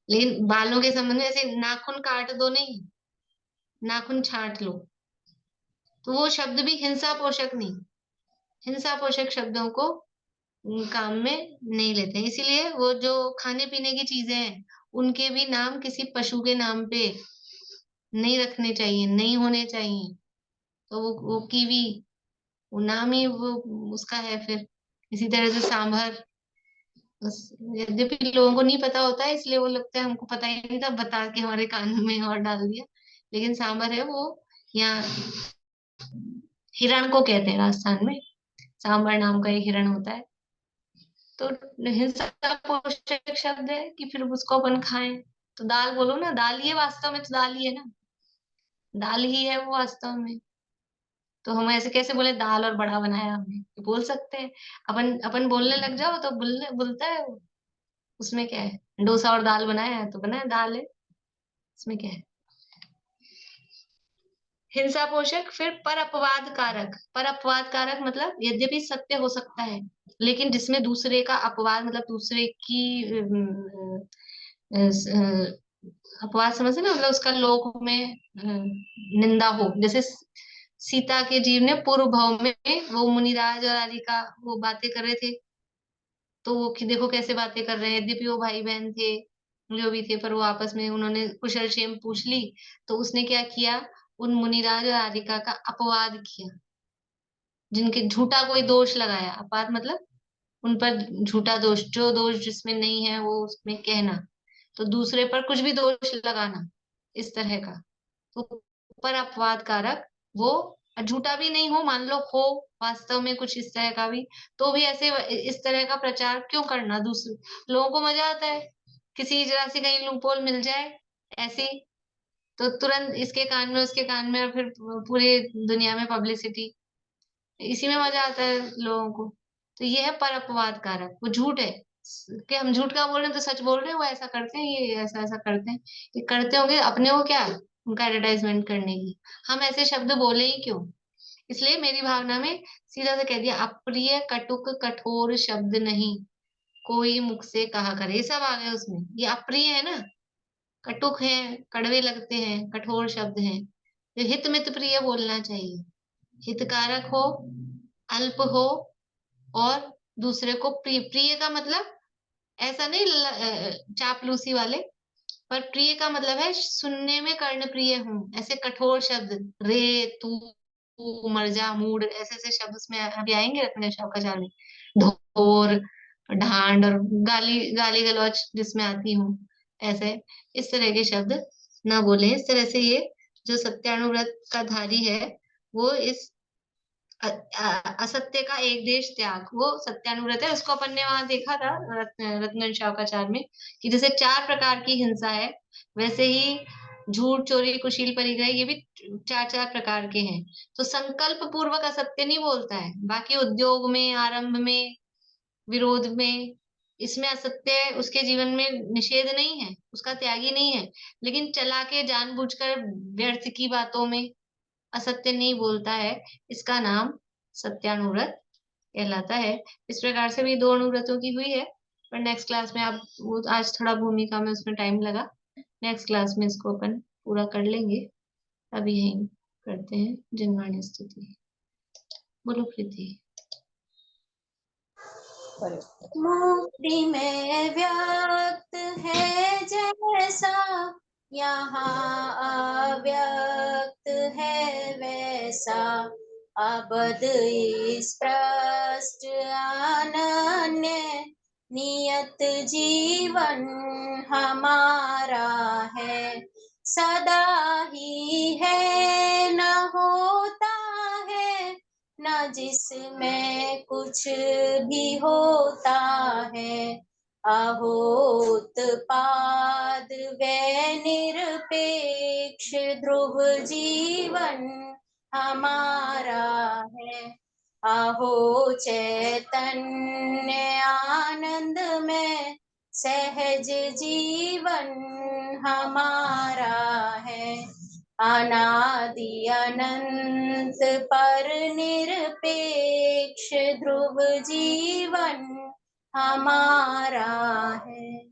लेकिन बालों के संबंध में ऐसे नाखून काट दो नहीं, नाखून छांट लो। तो वो शब्द भी हिंसा पोषक नहीं, हिंसा पोषक शब्दों को काम में नहीं लेते हैं। इसीलिए वो जो खाने पीने की चीजें हैं, उनके भी नाम किसी पशु के नाम पे नहीं रखने चाहिए, नहीं होने चाहिए। तो वो कीवी, वो नाम ही वो उसका है। फिर इसी तरह से सांभर, यद्यपि लोगों को नहीं पता होता है, इसलिए वो लगता है हमको पता ही नहीं था, बता के हमारे कान में और डाल दिया। लेकिन सांभर है वो, यहाँ हिरण को कहते हैं राजस्थान में, सांभर नाम का एक हिरण होता है। तो हिंसा पोषक शब्द है कि फिर उसको अपन खाएं। तो दाल बोलो ना, दाल ही है वास्तव में, तो दाल ही है ना, दाल ही है वो वास्तव में। तो हम ऐसे कैसे बोले दाल और बड़ा बनाया हमने, बोल सकते हैं। अपन अपन बोलने लग जाओ तो बोलता है वो। उसमें क्या है, डोसा और दाल बनाया है तो बनाया दाल है, इसमें क्या है। हिंसा पोषक, फिर पर अपवाद कारक। पर अपवाद कारक मतलब यद्यपि सत्य हो सकता है, लेकिन जिसमें दूसरे का अपवाद मतलब दूसरे की अपवाद समझे ना, मतलब उसका लोक में निंदा हो। जैसे सीता के जीव ने पूर्व भाव में वो मुनिराज और आदि का वो बातें कर रहे थे, तो वो कि देखो कैसे बातें कर रहे हैं, यद्यपि वो भाई बहन थे जो भी थे, पर वो आपस में उन्होंने कुशल क्षेम पूछ ली, तो उसने क्या किया, उन मुनिराज और आदिका का अपवाद किया, जिनके झूठा कोई दोष लगाया। अपवाद मतलब उन पर झूठा दोष, जो दोष जिसमें नहीं है वो उसमें कहना, तो दूसरे पर कुछ भी दोष लगाना, इस तरह का। तो पर अपवाद कारक वो झूठा भी नहीं हो, मान लो हो वास्तव में कुछ इस तरह का भी, तो भी ऐसे इस तरह का प्रचार क्यों करना। दूसरे लोगों को मजा आता है, किसी जरा सी कहीं लूपोल मिल जाए ऐसी, तो तुरंत इसके कान में उसके कान में, और फिर पूरी दुनिया में पब्लिसिटी, इसी में मजा आता है लोगों को। तो ये है पर अपवाद कारक, वो झूठ है कि हम झूठ का बोल रहे हैं तो सच बोल रहे हैं, वो ऐसा करते हैं, ये ऐसा ऐसा करते हैं। ये करते होंगे अपने को क्या, उनका एडवर्टाइजमेंट करने की, हम ऐसे शब्द बोले ही क्यों। इसलिए मेरी भावना में सीधा से कह दिया, अप्रिय कटुक कठोर शब्द नहीं कोई मुख से कहा करे, ये सब आ गया उसमें। ये अप्रिय है ना, कटुक है, कड़वे लगते हैं, कठोर शब्द हैं, तो हित मित प्रिय बोलना चाहिए। हितकारक हो, अल्प हो, और दूसरे को प्रिय। प्रिय का मतलब ऐसा नहीं चापलूसी वाले, पर प्रिय का मतलब है सुनने में कर्ण प्रिय हूँ, ऐसे कठोर शब्द, रे, तू मर जा, मूड, ऐसे ऐसे शब्द उसमें अभी आएंगे रत्न शौकाचार में। ढोर, ढांड, और गाली गाली गलौच जिसमें आती हूँ, ऐसे इस तरह के शब्द ना बोले। इस तरह से ये जो सत्यानुव्रत का धारी है, वो इस असत्य का एक देश त्याग, वो सत्यानुव्रत है। उसको अपन ने वहां देखा था रत्न शौकाचार में, कि जैसे 4 प्रकार की हिंसा है, वैसे ही झूठ, चोरी, कुशील, परिग्रह, ये भी 4 प्रकार के हैं। तो संकल्प पूर्वक असत्य नहीं बोलता है, बाकी उद्योग में, आरंभ में, विरोध में, इसमें असत्य उसके जीवन में निषेध नहीं है, उसका त्यागी नहीं है, लेकिन चला के जानबूझकर व्यर्थ की बातों में असत्य नहीं बोलता है, इसका नाम सत्यानुव्रत कहलाता है। इस प्रकार से भी 2 अनुव्रतों की हुई है, पर नेक्स्ट क्लास में आप वो, आज थोड़ा भूमिका में उसमें टाइम लगा, नेक्स्ट क्लास में इसको अपन पूरा कर लेंगे। अभी यही करते हैं जिनवाणी स्तुति। बोलो प्रीति। मुक्ति में व्यक्त है जैसा, यहाँ अव्यक्त है वैसा, अबद स्पष्ट अनन्य नियत जीवन हमारा है। सदा ही है, न होता है, न जिसमें कुछ भी होता है। अहोत्पाद व निरपेक्ष ध्रुव जीवन हमारा है। अहो चैतन्य आनंद में सहज जीवन हमारा है। अनादि अनंत पर निरपेक्ष ध्रुव जीवन हमारा है।